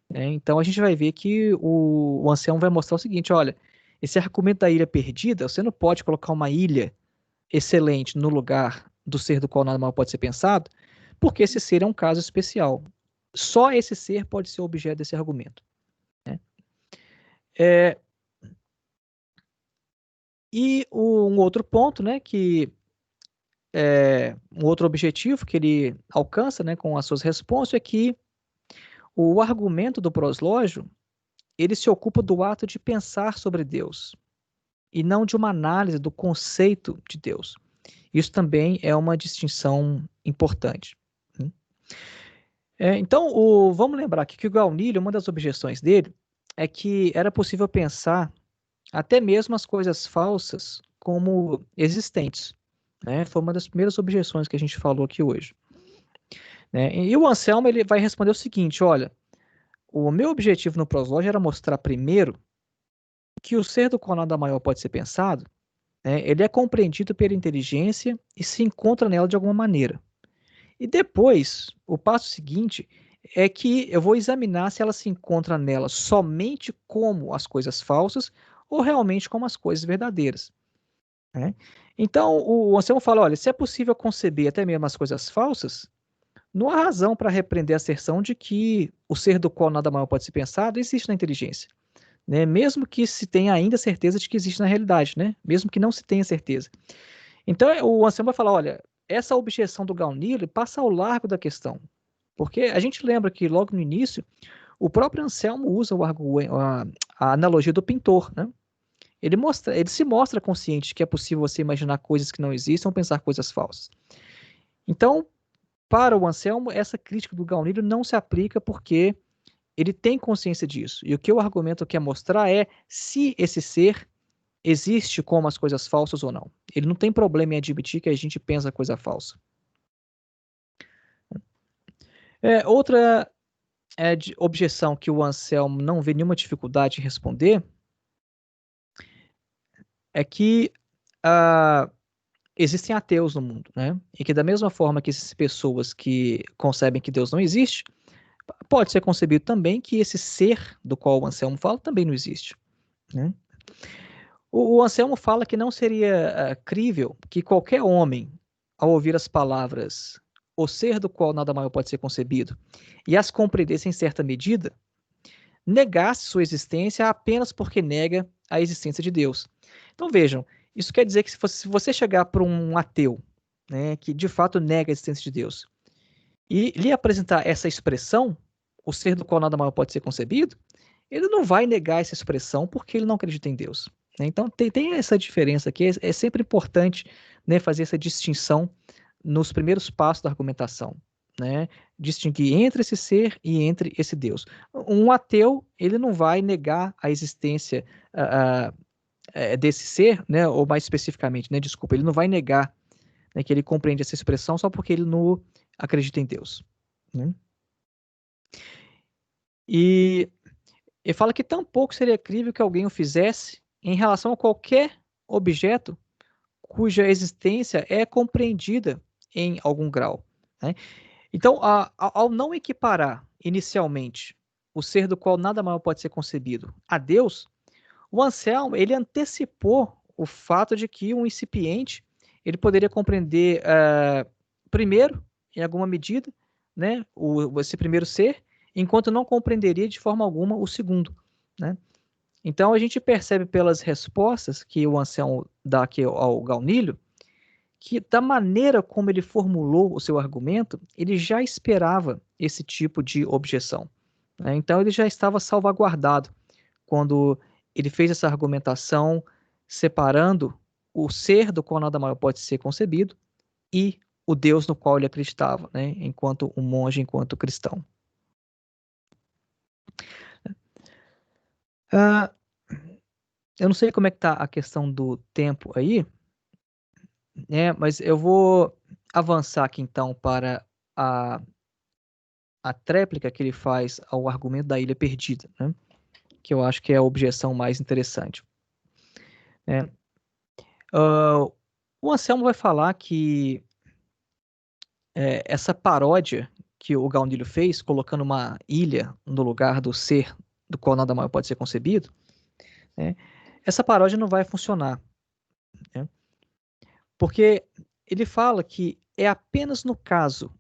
né? Então a gente vai ver que o Anselmo vai mostrar o seguinte, olha, esse argumento da ilha perdida, você não pode colocar uma ilha excelente no lugar do ser do qual nada mal pode ser pensado, porque esse ser é um caso especial. Só esse ser pode ser objeto desse argumento, né? E um outro ponto, né, que um outro objetivo que ele alcança, né, com as suas respostas é que o argumento do proslógio ele se ocupa do ato de pensar sobre Deus e não de uma análise do conceito de Deus. Isso também é uma distinção importante. Então, vamos lembrar aqui que o Gaunilho, uma das objeções dele é que era possível pensar até mesmo as coisas falsas como existentes, né? Foi uma das primeiras objeções que a gente falou aqui hoje, né? E o Anselmo ele vai responder o seguinte, olha, o meu objetivo no proslógio era mostrar primeiro que o ser do qual nada maior pode ser pensado, né, ele é compreendido pela inteligência e se encontra nela de alguma maneira. E depois, o passo seguinte é que eu vou examinar se ela se encontra nela somente como as coisas falsas ou realmente como as coisas verdadeiras, né? Então, o Anselmo fala, olha, se é possível conceber até mesmo as coisas falsas, não há razão para repreender a asserção de que o ser do qual nada maior pode ser pensado existe na inteligência, né? Mesmo que se tenha ainda certeza de que existe na realidade, né? Mesmo que não se tenha certeza. Então, o Anselmo vai falar, olha, essa objeção do Gaunilho passa ao largo da questão, porque a gente lembra que logo no início, o próprio Anselmo usa a analogia do pintor, né? Ele se mostra consciente de que é possível você imaginar coisas que não existem ou pensar coisas falsas. Então, para o Anselmo, essa crítica do Gaunilho não se aplica porque ele tem consciência disso. E o que o argumento quer mostrar é se esse ser existe como as coisas falsas ou não. Ele não tem problema em admitir que a gente pensa coisa falsa. Outra objeção que o Anselmo não vê nenhuma dificuldade em responder é que existem ateus no mundo, né? E que da mesma forma que essas pessoas que concebem que Deus não existe, pode ser concebido também que esse ser do qual o Anselmo fala também não existe, né? O Anselmo fala que não seria crível que qualquer homem, ao ouvir as palavras o ser do qual nada maior pode ser concebido, e as compreendesse em certa medida, negasse sua existência apenas porque nega a existência de Deus. Então vejam, isso quer dizer que se você chegar para um ateu, né, que de fato nega a existência de Deus, e lhe apresentar essa expressão, o ser do qual nada maior pode ser concebido, ele não vai negar essa expressão porque ele não acredita em Deus, né? Então tem essa diferença aqui, é sempre importante, né, fazer essa distinção nos primeiros passos da argumentação, né? Distinguir entre esse ser e entre esse Deus. Um ateu, ele não vai negar a existência desse ser, né, ou mais especificamente, né, desculpa, ele não vai negar, né, que ele compreende essa expressão só porque ele não acredita em Deus, né? E ele fala que tampouco seria crível que alguém o fizesse em relação a qualquer objeto cuja existência é compreendida em algum grau, né? Então, ao não equiparar inicialmente o ser do qual nada maior pode ser concebido a Deus, o Anselmo ele antecipou o fato de que um incipiente ele poderia compreender primeiro, em alguma medida, né, esse primeiro ser, enquanto não compreenderia de forma alguma o segundo, né? Então a gente percebe pelas respostas que o Anselmo dá aqui ao Gaunilho que, da maneira como ele formulou o seu argumento, ele já esperava esse tipo de objeção, né? Então, ele já estava salvaguardado quando ele fez essa argumentação, separando o ser do qual nada maior pode ser concebido e o Deus no qual ele acreditava, né? Enquanto um monge, enquanto cristão. Eu não sei como é que está a questão do tempo aí, né? Mas eu vou avançar aqui então para a tréplica que ele faz ao argumento da ilha perdida, né? Que eu acho que é a objeção mais interessante, né? O Anselmo vai falar que essa paródia que o Gaunilho fez, colocando uma ilha no lugar do ser do qual nada maior pode ser concebido, né? Essa paródia não vai funcionar, né? Porque ele fala que é apenas no caso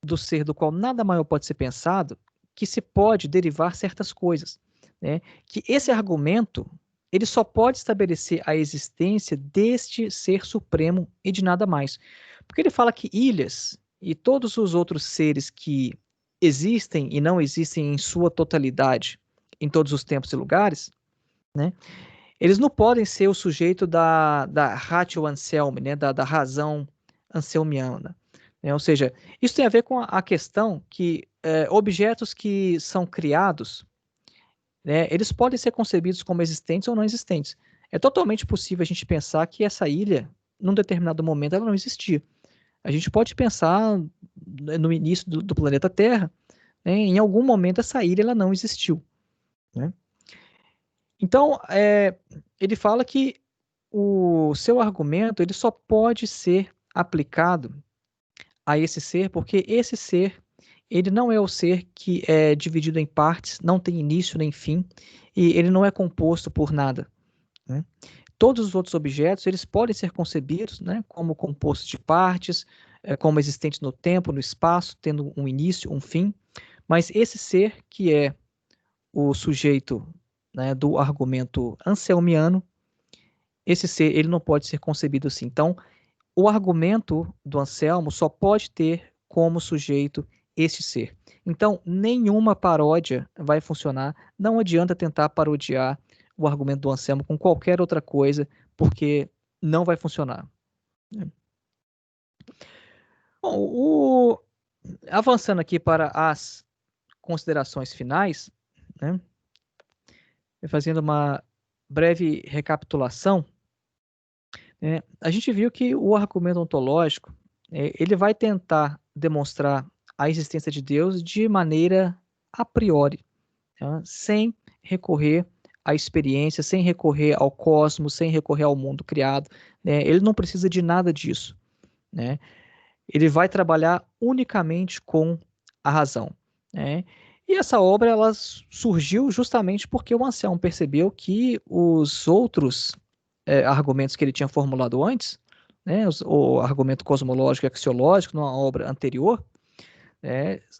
do ser do qual nada maior pode ser pensado que se pode derivar certas coisas, né? Que esse argumento ele só pode estabelecer a existência deste ser supremo e de nada mais. Porque ele fala que ilhas e todos os outros seres que existem e não existem em sua totalidade em todos os tempos e lugares, né? Eles não podem ser o sujeito da ratio Anselmi, né? Da razão anselmiana, né? Ou seja, isso tem a ver com a questão que objetos que são criados, né, eles podem ser concebidos como existentes ou não existentes. É totalmente possível a gente pensar que essa ilha, num determinado momento, ela não existia. A gente pode pensar no início do planeta Terra, né, em algum momento essa ilha ela não existiu, né? Então, ele fala que o seu argumento ele só pode ser aplicado a esse ser porque esse ser ele não é o ser que é dividido em partes, não tem início nem fim, e ele não é composto por nada, né? Todos os outros objetos eles podem ser concebidos, né, como compostos de partes, como existentes no tempo, no espaço, tendo um início, um fim, mas esse ser que é o sujeito, né, do argumento anselmiano, esse ser ele não pode ser concebido assim. Então, o argumento do Anselmo só pode ter como sujeito este ser. Então, nenhuma paródia vai funcionar. Não adianta tentar parodiar o argumento do Anselmo com qualquer outra coisa, porque não vai funcionar. Bom, avançando aqui para as considerações finais, né? Fazendo uma breve recapitulação, a gente viu que o argumento ontológico ele vai tentar demonstrar a existência de Deus de maneira a priori, tá? Sem recorrer à experiência, sem recorrer ao cosmos, sem recorrer ao mundo criado, né? Ele não precisa de nada disso, né? Ele vai trabalhar unicamente com a razão, né? E essa obra ela surgiu justamente porque o Anselmo percebeu que os outros argumentos que ele tinha formulado antes, né, o argumento cosmológico e axiológico numa obra anterior,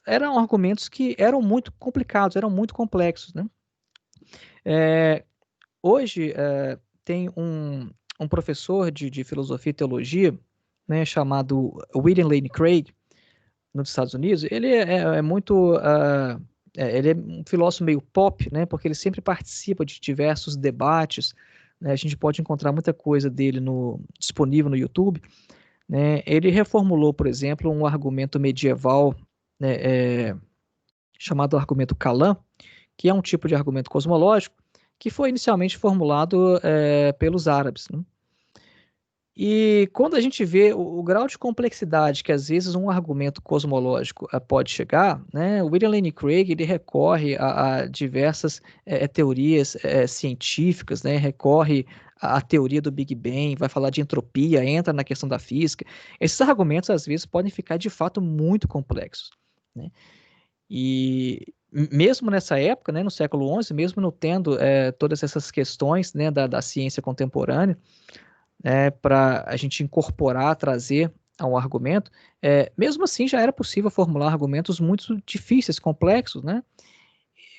eram argumentos que eram muito complicados, eram muito complexos, né? Hoje tem um professor de filosofia e teologia, né, chamado William Lane Craig, nos Estados Unidos. Ele é muito ele é um filósofo meio pop, né, porque ele sempre participa de diversos debates, né? A gente pode encontrar muita coisa dele disponível no YouTube, né? Ele reformulou, por exemplo, um argumento medieval, né, chamado argumento Kalam, que é um tipo de argumento cosmológico que foi inicialmente formulado pelos árabes, né? E quando a gente vê o grau de complexidade que às vezes um argumento cosmológico pode chegar, né, o William Lane Craig ele recorre a diversas teorias científicas, né, recorre à teoria do Big Bang, vai falar de entropia, entra na questão da física. Esses argumentos às vezes podem ficar de fato muito complexos, né? E mesmo nessa época, né, no século XI, mesmo não tendo todas essas questões, né, da ciência contemporânea, para a gente incorporar, trazer ao argumento, mesmo assim já era possível formular argumentos muito difíceis, complexos, né?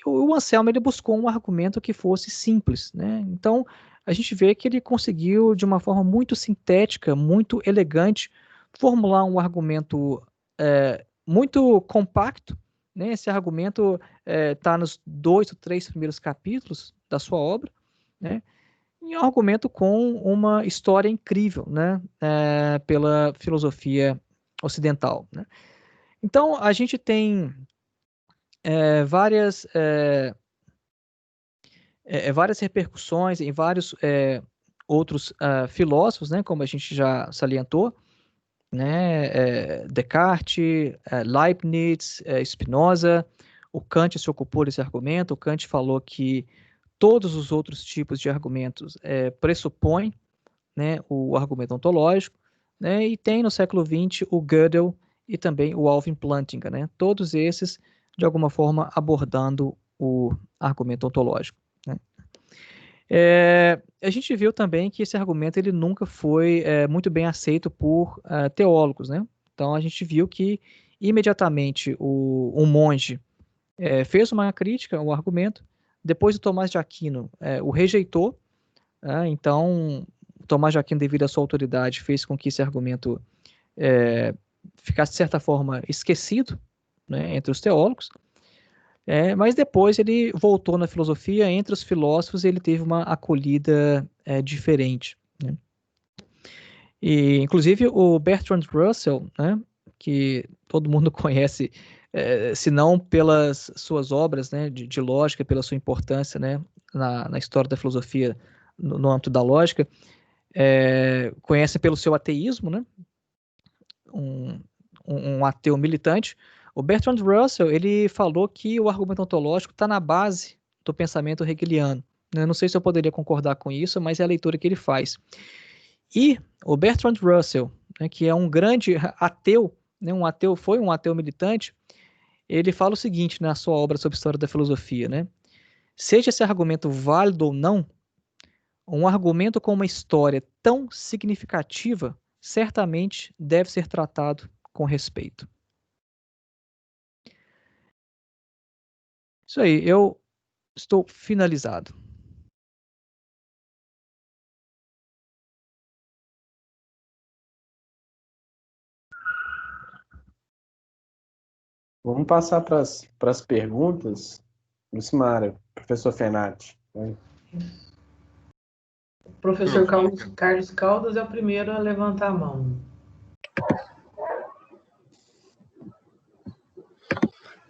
O Anselmo ele buscou um argumento que fosse simples, né? Então, a gente vê que ele conseguiu, de uma forma muito sintética, muito elegante, formular um argumento muito compacto, né? Esse argumento está nos 2 ou 3 primeiros capítulos da sua obra, né? E é um argumento com uma história incrível, né? Pela filosofia ocidental, né? Então, a gente tem várias repercussões em vários outros filósofos, né? Como a gente já salientou, né? Descartes, Leibniz, Spinoza. O Kant se ocupou desse argumento. O Kant falou que todos os outros tipos de argumentos pressupõem, né, o argumento ontológico, né? E tem no século XX o Gödel e também o Alvin Plantinga, né? Todos esses, de alguma forma, abordando o argumento ontológico, né? A gente viu também que esse argumento ele nunca foi muito bem aceito por teólogos, né? Então a gente viu que imediatamente um monge fez uma crítica ao argumento, depois o Tomás de Aquino o rejeitou, né? Então Tomás de Aquino, devido à sua autoridade, fez com que esse argumento ficasse de certa forma esquecido, né, entre os teólogos. Mas depois ele voltou na filosofia, entre os filósofos ele teve uma acolhida diferente, né? E, inclusive, o Bertrand Russell, né, que todo mundo conhece, se não pelas suas obras, né, de lógica, pela sua importância, né, na história da filosofia, no âmbito da lógica, conhece pelo seu ateísmo, né, um ateu militante. O Bertrand Russell, ele falou que o argumento ontológico está na base do pensamento hegeliano. Eu não sei se eu poderia concordar com isso, mas é a leitura que ele faz. E o Bertrand Russell, né, que é um grande ateu, né, foi um ateu militante, ele fala o seguinte na sua obra sobre história da filosofia, né? Seja esse argumento válido ou não, um argumento com uma história tão significativa certamente deve ser tratado com respeito. Isso aí, eu estou finalizado. Vamos passar para as perguntas. Lucimara, professor Fenati. Né? O professor Carlos Caldas é o primeiro a levantar a mão.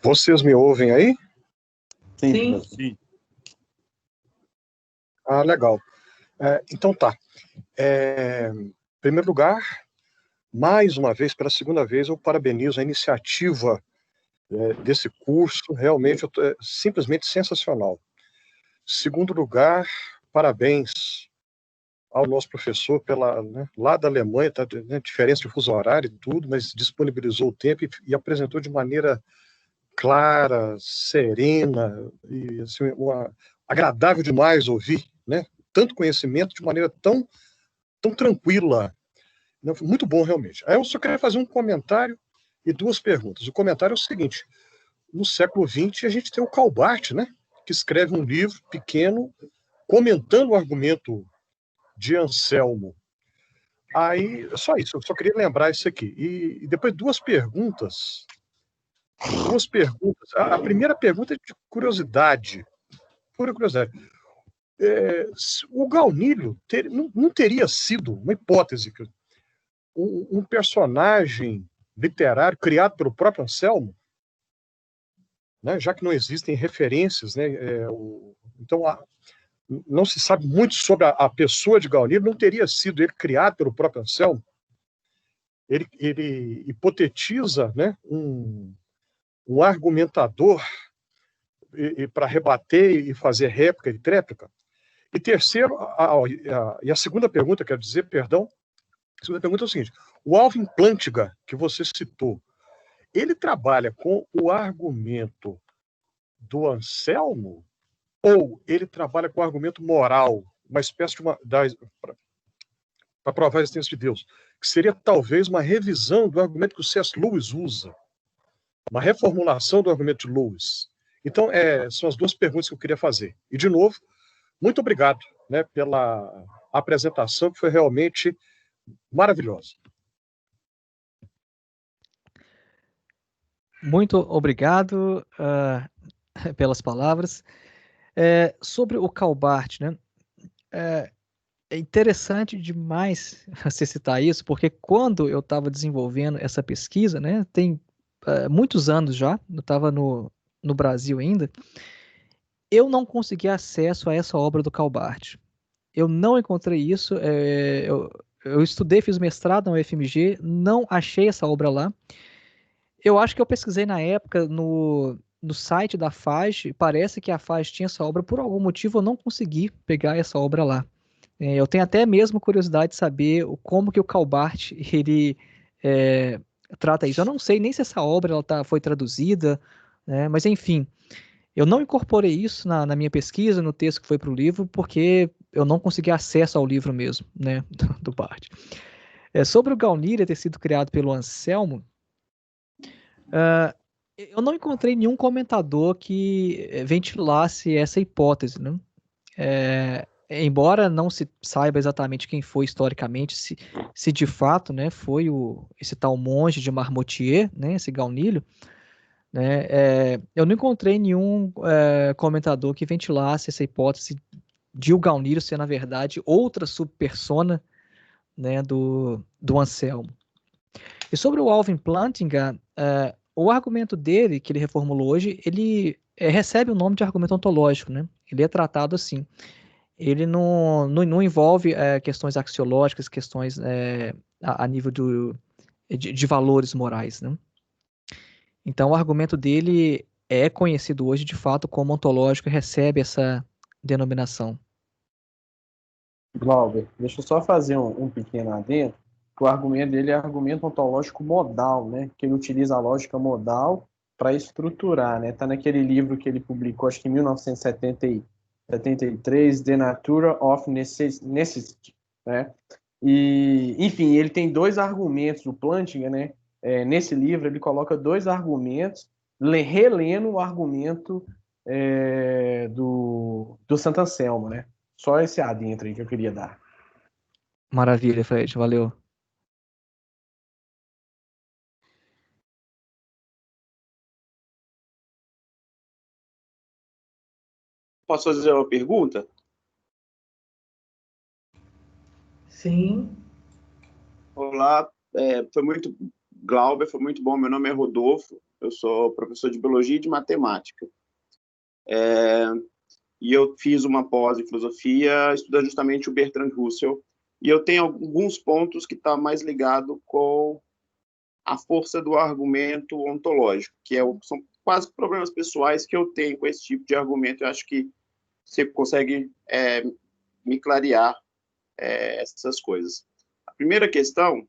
Vocês me ouvem aí? Sim. Sim. Ah, legal. Então tá. Em primeiro lugar, mais uma vez, pela segunda vez, eu parabenizo a iniciativa desse curso. Realmente é simplesmente sensacional. Segundo lugar, parabéns ao nosso professor lá da Alemanha, tá, né, diferença de fuso horário e tudo, mas disponibilizou o tempo e apresentou de maneira clara, serena e assim, agradável demais ouvir, né? Tanto conhecimento de maneira tão tranquila. Muito bom, realmente. Aí eu só queria fazer um comentário e duas perguntas. O comentário é o seguinte: no século XX, a gente tem o Calbart, né? Que escreve um livro pequeno comentando o argumento de Anselmo. Aí, só isso, eu só queria lembrar isso aqui. E depois duas perguntas. A primeira pergunta é de curiosidade. Pura curiosidade. O Gaunilho não teria sido, uma hipótese, um personagem literário criado pelo próprio Anselmo, né? Já que não existem referências, né? Então, não se sabe muito sobre a pessoa de Gaunilho, não teria sido ele criado pelo próprio Anselmo. Ele hipotetiza, né, um argumentador para rebater e fazer réplica e tréplica. E terceiro, a segunda pergunta, quero dizer, perdão, a segunda pergunta é o seguinte: o Alvin Plantinga, que você citou, ele trabalha com o argumento do Anselmo ou ele trabalha com o argumento moral, uma espécie de para provar a existência de Deus, que seria talvez uma revisão do argumento que o C.S. Lewis usa, uma reformulação do argumento de Lewis. Então, são as duas perguntas que eu queria fazer. E, de novo, muito obrigado. né, pela apresentação, que foi realmente maravilhosa. Muito obrigado pelas palavras. Sobre o Calbart, né? É interessante demais você citar isso, porque quando eu estava desenvolvendo essa pesquisa, né, tem muitos anos já, eu estava no Brasil ainda, eu não consegui acesso a essa obra do Calbart. Eu não encontrei isso, eu estudei, fiz mestrado na UFMG, não achei essa obra lá. Eu acho que eu pesquisei na época no site da FAGE, parece que a FAGE tinha essa obra, por algum motivo eu não consegui pegar essa obra lá. Eu tenho até mesmo curiosidade de saber como que o Calbart ele trata isso. Eu não sei nem se essa obra foi traduzida, né? Mas enfim, eu não incorporei isso na minha pesquisa, no texto que foi para o livro, porque eu não consegui acesso ao livro mesmo, né, do Bart. Sobre o Gaunilha ter sido criado pelo Anselmo, eu não encontrei nenhum comentador que ventilasse essa hipótese, né? Embora não se saiba exatamente quem foi historicamente, se de fato, né, foi esse tal monge de Marmoutier, né, esse Gaunilho, né, eu não encontrei nenhum comentador que ventilasse essa hipótese de o Gaunilho ser, na verdade, outra subpersona, né, do Anselmo. E sobre o Alvin Plantinga, o argumento dele, que ele reformulou hoje, ele recebe o nome de argumento ontológico, né? Ele é tratado assim. Ele não envolve questões axiológicas, questões a nível de valores morais, né? Então, o argumento dele é conhecido hoje, de fato, como ontológico e recebe essa denominação. Glauber, deixa eu só fazer um pequeno adendo. O argumento dele é argumento ontológico modal, né? Que ele utiliza a lógica modal para estruturar, né? Está naquele livro que ele publicou, acho que em 1973, The Nature of Necessity, né? E, enfim, ele tem dois argumentos, o Plantinga, né? Nesse livro ele coloca dois argumentos, relendo o argumento do Santo Anselmo, né? Só esse adentro aí que eu queria dar. Maravilha, Fred, valeu. Posso fazer uma pergunta? Sim. Olá, Glauber, foi muito bom. Meu nome é Rodolfo, eu sou professor de Biologia e de Matemática. E eu fiz uma pós em Filosofia, estudando justamente o Bertrand Russell, e eu tenho alguns pontos que estão mais ligados com a força do argumento ontológico, são quase problemas pessoais que eu tenho com esse tipo de argumento. Eu acho que você consegue me clarear essas coisas. A primeira questão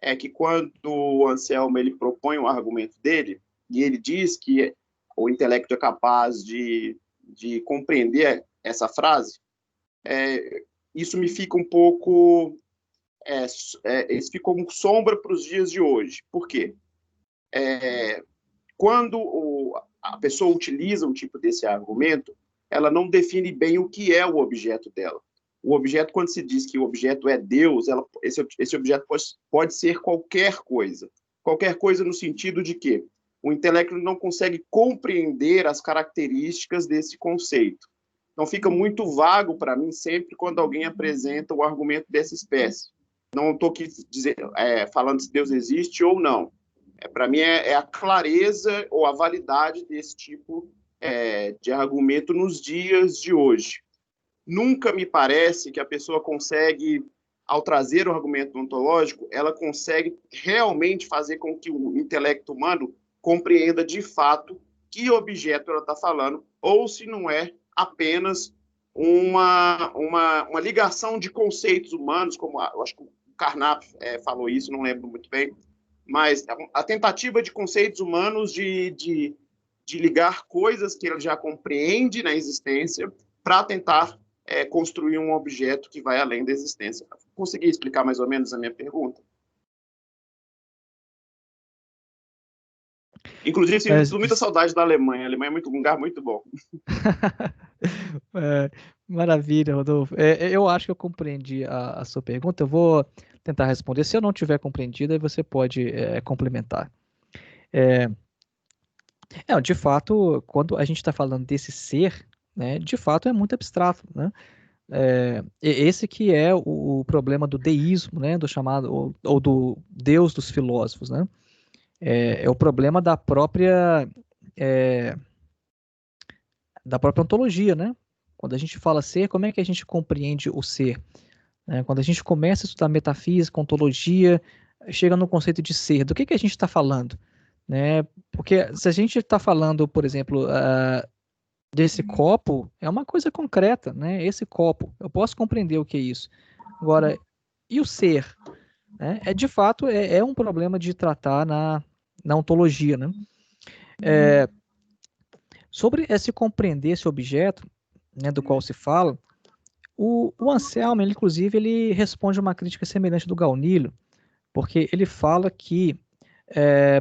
é que quando o Anselmo ele propõe o argumento dele, e ele diz que o intelecto é capaz de compreender essa frase, isso me fica um pouco... isso fica como sombra para os dias de hoje. Por quê? Quando a pessoa utiliza um tipo desse argumento, ela não define bem o que é o objeto dela. O objeto, quando se diz que o objeto é Deus, esse objeto pode ser qualquer coisa. Qualquer coisa no sentido de que o intelecto não consegue compreender as características desse conceito. Então, fica muito vago para mim sempre quando alguém apresenta o argumento dessa espécie. Não estou aqui falando se Deus existe ou não. Para mim, é a clareza ou a validade desse tipo de argumento nos dias de hoje. Nunca me parece que a pessoa consegue, ao trazer o argumento ontológico, ela consegue realmente fazer com que o intelecto humano compreenda de fato que objeto ela está falando, ou se não é apenas uma ligação de conceitos humanos, como eu acho que o Carnap falou isso, não lembro muito bem, mas a tentativa de conceitos humanos de ligar coisas que ele já compreende na existência para tentar construir um objeto que vai além da existência. Consegui explicar mais ou menos a minha pergunta? Inclusive, sinto muita saudade da Alemanha. A Alemanha é um lugar muito bom. Maravilha, Rodolfo. Eu acho que eu compreendi a sua pergunta. Eu vou tentar responder. Se eu não tiver compreendido, aí você pode complementar. De fato, quando a gente está falando desse ser, né, de fato é muito abstrato, né? Esse que é o problema do deísmo, né, do chamado, ou do Deus dos filósofos, né? É o problema é, da própria ontologia, né? Quando a gente fala ser, como é que a gente compreende o ser? Quando a gente começa a estudar metafísica, ontologia, chega no conceito de ser, do que a gente está falando? Né? Porque se a gente está falando, por exemplo, desse copo, é uma coisa concreta, né? Esse copo, eu posso compreender o que é isso. Agora, e o ser? Né? De fato, é um problema de tratar na ontologia, né? Sobre se compreender esse objeto, né, do qual se fala, o Anselmo, ele, inclusive, ele responde uma crítica semelhante do Gaunilo, porque ele fala que,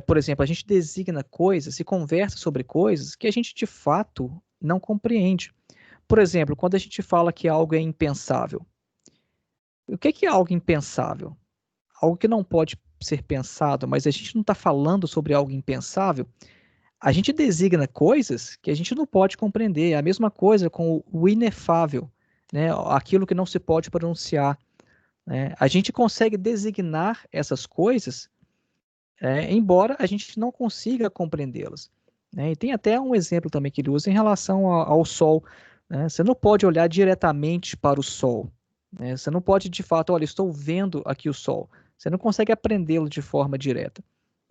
por exemplo, a gente designa coisas, se conversa sobre coisas que a gente, de fato, não compreende. Por exemplo, quando a gente fala que algo é impensável, o que é algo impensável? Algo que não pode ser pensado, mas a gente não está falando sobre algo impensável. A gente designa coisas que a gente não pode compreender. É a mesma coisa com o inefável, né? Aquilo que não se pode pronunciar. Né? A gente consegue designar essas coisas, embora a gente não consiga compreendê-las. Né? E tem até um exemplo também que ele usa em relação ao Sol. Né? Você não pode olhar diretamente para o Sol. Né? Você não pode, de fato, olha, estou vendo aqui o Sol. Você não consegue apreendê-lo de forma direta.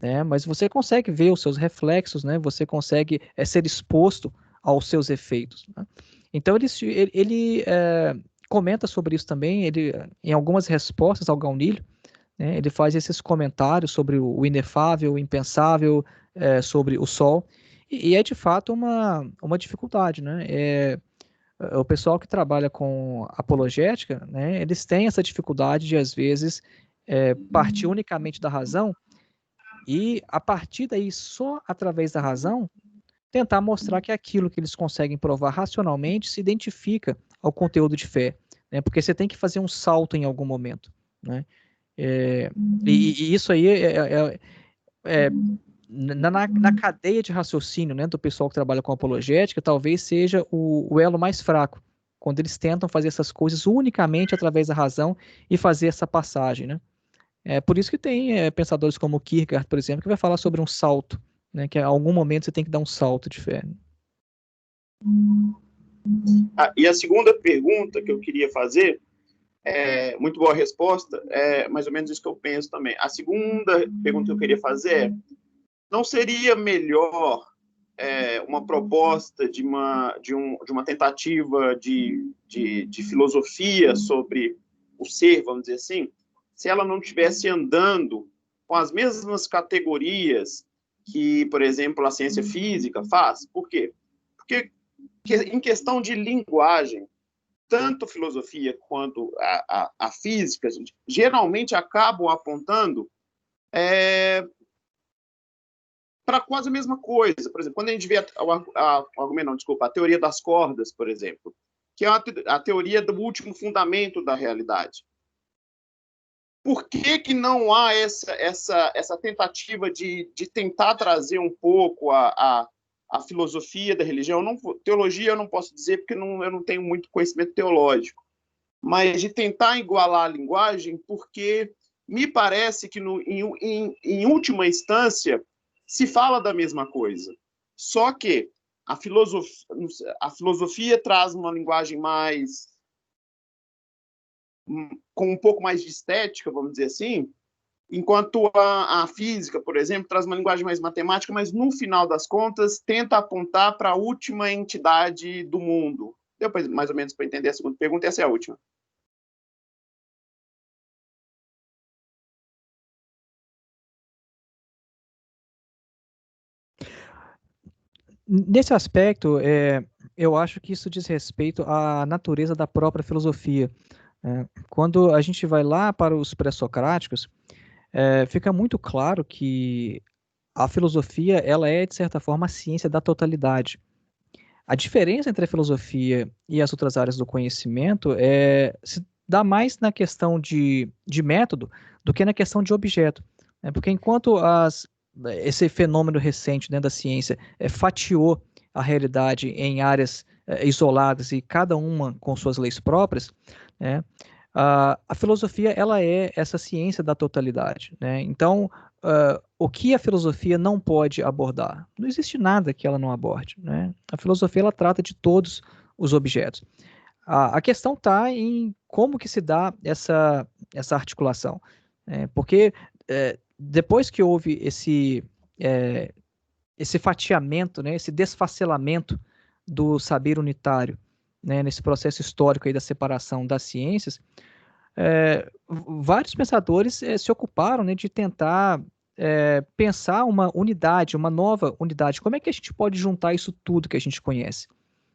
Né? Mas você consegue ver os seus reflexos, né? Você consegue ser exposto aos seus efeitos. Né? Então, ele comenta sobre isso também, em algumas respostas ao Gaunilho, né? Ele faz esses comentários sobre o inefável, o impensável, sobre o Sol, e é de fato uma dificuldade, né? O pessoal que trabalha com apologética, né, eles têm essa dificuldade de, às vezes, partir unicamente da razão e, a partir daí, só através da razão, tentar mostrar que aquilo que eles conseguem provar racionalmente se identifica ao conteúdo de fé, né? Porque você tem que fazer um salto em algum momento, né? E isso aí na cadeia de raciocínio, né, do pessoal que trabalha com apologética, talvez seja o elo mais fraco, quando eles tentam fazer essas coisas unicamente através da razão e fazer essa passagem, né? É por isso que tem pensadores como Kierkegaard, por exemplo, que vai falar sobre um salto, né, que em algum momento você tem que dar um salto de fé. E a segunda pergunta que eu queria fazer, muito boa resposta, é mais ou menos isso que eu penso também. A segunda pergunta que eu queria fazer é, não seria melhor uma proposta de uma tentativa de filosofia sobre o ser, vamos dizer assim, se ela não estivesse andando com as mesmas categorias que, por exemplo, a ciência física faz? Por quê? Porque, em questão de linguagem, tanto filosofia quanto a física, geralmente acabam apontando para quase a mesma coisa. Por exemplo, quando a gente vê a teoria das cordas, por exemplo, que é a teoria do último fundamento da realidade. Por que não há essa tentativa de tentar trazer um pouco a filosofia da religião? Teologia eu não posso dizer porque eu não tenho muito conhecimento teológico, mas de tentar igualar a linguagem, porque me parece que, em última instância, se fala da mesma coisa. Só que a filosofia traz uma linguagem com um pouco mais de estética, vamos dizer assim, enquanto a física, por exemplo, traz uma linguagem mais matemática, mas, no final das contas, tenta apontar para a última entidade do mundo. Deu mais ou menos para entender a segunda pergunta? Essa é a última. Nesse aspecto, eu acho que isso diz respeito à natureza da própria filosofia. Quando a gente vai lá para os pré-socráticos, fica muito claro que a filosofia ela é, de certa forma, a ciência da totalidade. A diferença entre a filosofia e as outras áreas do conhecimento se dá mais na questão de método do que na questão de objeto, né? Porque enquanto esse fenômeno recente, né, da ciência fatiou a realidade em áreas isoladas e cada uma com suas leis próprias, né, a filosofia ela é essa ciência da totalidade, né? Então, o que a filosofia não pode abordar? Não existe nada que ela não aborde, né? A filosofia ela trata de todos os objetos. A questão está em como que se dá essa articulação, porque depois que houve esse fatiamento, né, esse desfacelamento do saber unitário, né, nesse processo histórico aí da separação das ciências, vários pensadores se ocuparam, né, de tentar pensar uma unidade, uma nova unidade. Como é que a gente pode juntar isso tudo que a gente conhece?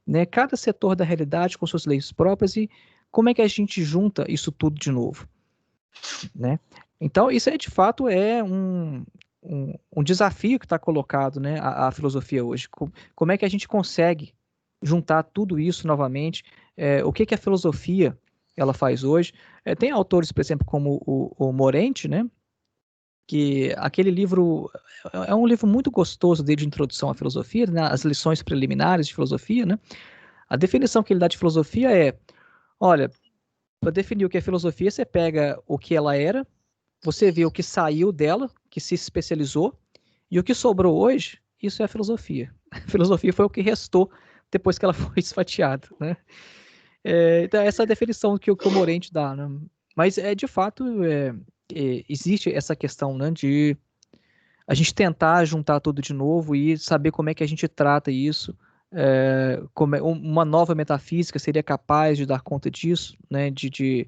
Né? Cada setor da realidade com suas leis próprias e como é que a gente junta isso tudo de novo? Né? Então, isso de fato um desafio que está colocado, né, à filosofia hoje. Como é que a gente consegue juntar tudo isso novamente? O que a filosofia ela faz hoje? Tem autores, por exemplo, como o Morente, né, que aquele livro é um livro muito gostoso de introdução à filosofia, né, as lições preliminares de filosofia, né? A definição que ele dá de filosofia olha, para definir o que é filosofia, você pega o que ela era, você vê o que saiu dela, que se especializou, e o que sobrou hoje, isso é a filosofia. A filosofia foi o que restou depois que ela foi esfatiada, né? Então, essa é a definição que o Morente dá, né? Mas, de fato, existe essa questão, né, de a gente tentar juntar tudo de novo e saber como é que a gente trata isso. Uma nova metafísica seria capaz de dar conta disso, né, de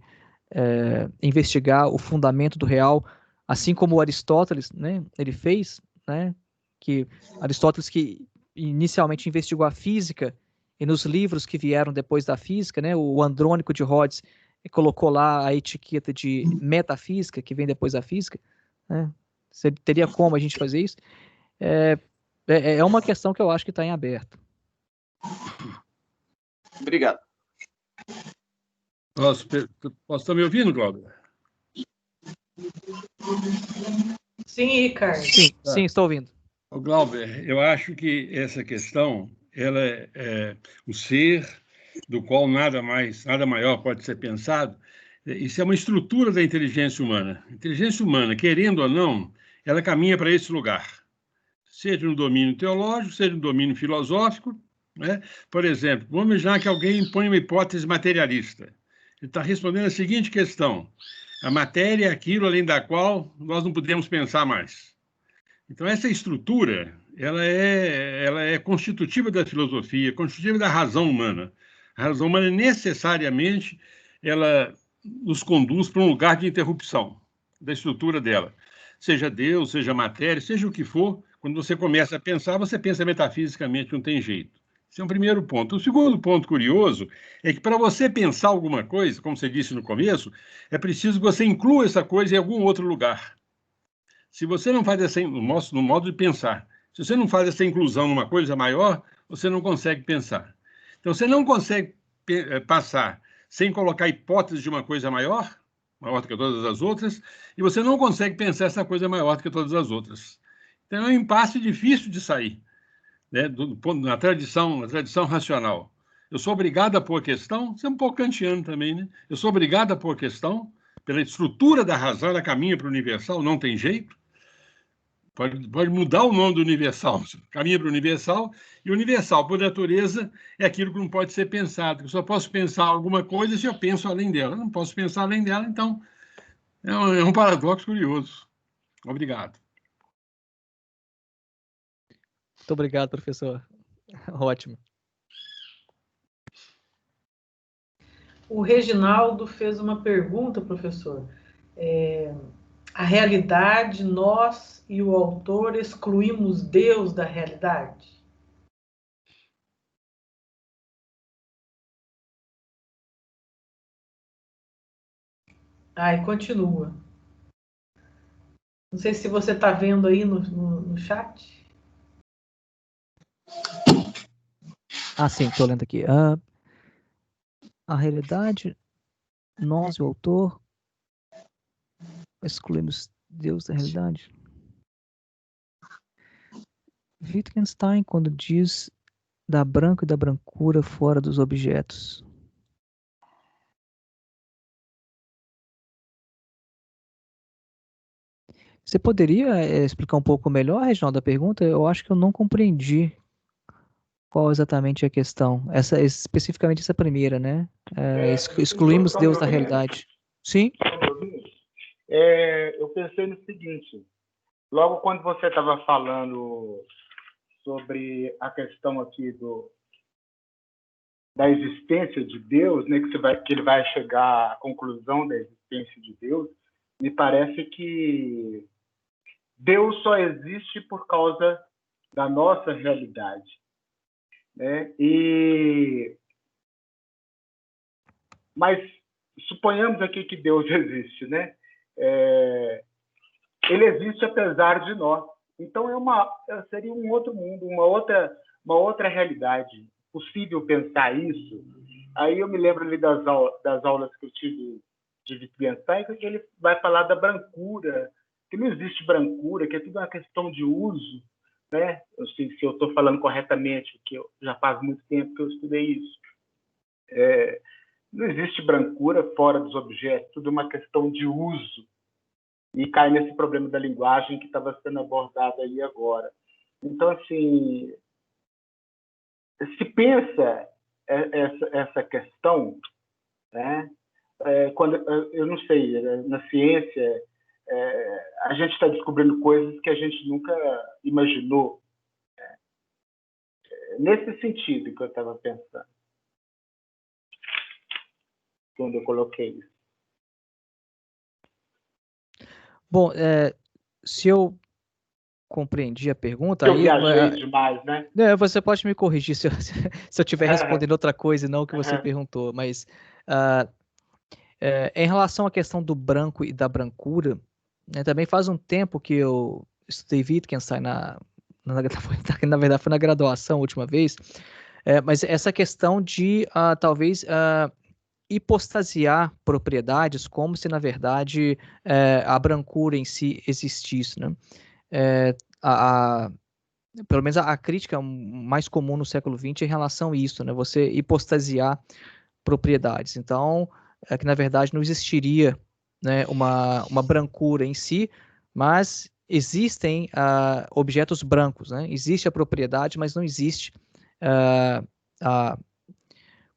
investigar o fundamento do real, assim como o Aristóteles, né, ele fez, né, que Aristóteles que inicialmente investigou a física e nos livros que vieram depois da física, né, o Andrônico de Rhodes colocou lá a etiqueta de metafísica, que vem depois da física, né? Teria como a gente fazer isso? É uma questão que eu acho que está em aberto. Obrigado. Posso estar me ouvindo, Glauber? Sim, Ricardo. Sim, estou ouvindo. Glauber, eu acho que essa questão, ela o ser, do qual nada maior pode ser pensado, isso é uma estrutura da inteligência humana. A inteligência humana, querendo ou não, ela caminha para esse lugar, seja no domínio teológico, seja no domínio filosófico, né? Por exemplo, vamos imaginar que alguém impõe uma hipótese materialista. Ele está respondendo a seguinte questão: a matéria é aquilo além da qual nós não podemos pensar mais. Então, essa estrutura, ela é constitutiva da filosofia, constitutiva da razão humana. A razão humana, necessariamente, ela nos conduz para um lugar de interrupção da estrutura dela. Seja Deus, seja matéria, seja o que for, quando você começa a pensar, você pensa metafisicamente, não tem jeito. Esse é um primeiro ponto. O segundo ponto curioso é que para você pensar alguma coisa, como você disse no começo, é preciso que você inclua essa coisa em algum outro lugar. Se você não faz no modo de pensar, se você não faz essa inclusão numa coisa maior, você não consegue pensar. Então, você não consegue passar sem colocar hipótese de uma coisa maior do que todas as outras, e você não consegue pensar essa coisa maior do que todas as outras. Então, é um impasse difícil de sair, né, na tradição racional. Eu sou obrigado a pôr questão, isso é um pouco kantiano também, né? Eu sou obrigado a pôr questão, pela estrutura da razão, ela caminha para o universal, não tem jeito. Pode mudar o nome do universal, caminha para o universal, e o universal, por natureza, é aquilo que não pode ser pensado. Eu só posso pensar alguma coisa se eu penso além dela. Eu não posso pensar além dela, então é um paradoxo curioso. Obrigado. Muito obrigado, professor. Ótimo. O Reginaldo fez uma pergunta, professor. A realidade, nós e o autor excluímos Deus da realidade? E continua. Não sei se você está vendo aí no chat. sim, estou lendo aqui. A realidade, nós e o autor, excluímos Deus da realidade. Wittgenstein, quando diz da branco e da brancura fora dos objetos. Você poderia explicar um pouco melhor, Reginaldo, a pergunta? Eu acho que eu não compreendi qual exatamente é a questão. Especificamente essa primeira, né? Excluímos Deus da realidade. Sim? Eu pensei no seguinte, logo quando você estava falando sobre a questão aqui da existência de Deus, né, que ele vai chegar à conclusão da existência de Deus, me parece que Deus só existe por causa da nossa realidade, né? Mas suponhamos aqui que Deus existe, né? Ele existe apesar de nós. Então seria um outro mundo, uma outra realidade. Possível pensar isso. Aí eu me lembro ali das aulas que eu tive de Wittgenstein, que ele vai falar da brancura, que não existe brancura, que é tudo uma questão de uso, né? Eu sei se eu estou falando corretamente, porque já faz muito tempo que eu estudei isso. Não existe brancura fora dos objetos, tudo uma questão de uso. E cai nesse problema da linguagem que estava sendo abordado aí agora. Então, assim, se pensa essa questão, né? Quando, eu não sei, na ciência, a gente está descobrindo coisas que a gente nunca imaginou. Nesse sentido que eu estava pensando, quando eu coloquei isso. Bom, se eu compreendi a pergunta, eu viajei demais, né? Você pode me corrigir se eu estiver respondendo outra coisa e não o que você perguntou, mas em relação à questão do branco e da brancura, né, também faz um tempo que eu estudei Wittgenstein, na verdade foi na graduação a última vez, mas essa questão de talvez hipostasiar propriedades como se na verdade a brancura em si existisse, né? Pelo menos a crítica mais comum no século XX é em relação a isso, né? Você hipostasiar propriedades. Então, que na verdade não existiria, né, uma brancura em si, mas existem objetos brancos, né? Existe a propriedade, mas não existe,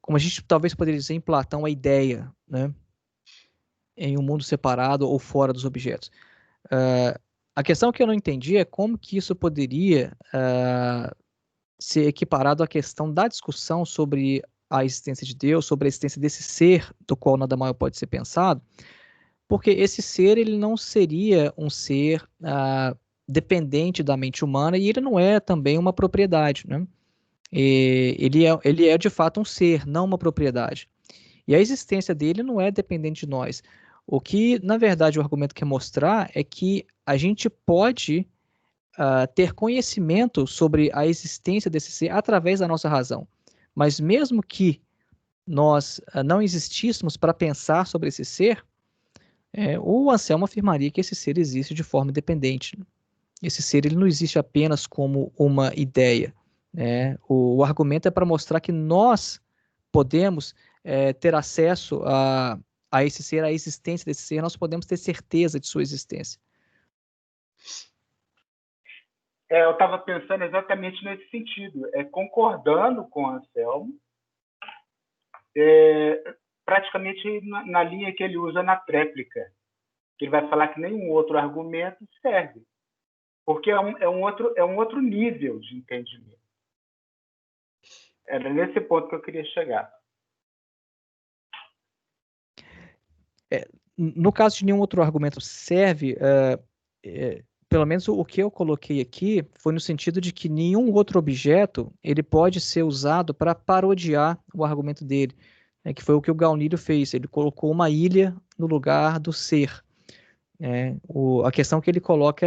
como a gente talvez poderia dizer em Platão, a ideia, né, em um mundo separado ou fora dos objetos. A questão que eu não entendi é como que isso poderia ser equiparado à questão da discussão sobre a existência de Deus, sobre a existência desse ser do qual nada maior pode ser pensado, porque esse ser ele não seria um ser dependente da mente humana e ele não é também uma propriedade, né? Ele é de fato um ser, não uma propriedade. E a existência dele não é dependente de nós. O que, na verdade, o argumento quer mostrar é que a gente pode ter conhecimento sobre a existência desse ser através da nossa razão. Mas mesmo que nós não existíssemos para pensar sobre esse ser, o Anselmo afirmaria que esse ser existe de forma independente. Esse ser ele não existe apenas como uma ideia. O argumento é para mostrar que nós podemos ter acesso a esse ser, a existência desse ser, nós podemos ter certeza de sua existência. Eu estava pensando exatamente nesse sentido, concordando com o Anselmo, praticamente na linha que ele usa na tréplica, que ele vai falar que nenhum outro argumento serve, porque é um outro nível de entendimento. Era nesse ponto que eu queria chegar. No caso de nenhum outro argumento serve, pelo menos o que eu coloquei aqui foi no sentido de que nenhum outro objeto ele pode ser usado para parodiar o argumento dele, que foi o que o Gaunilio fez. Ele colocou uma ilha no lugar do ser. A questão que ele coloca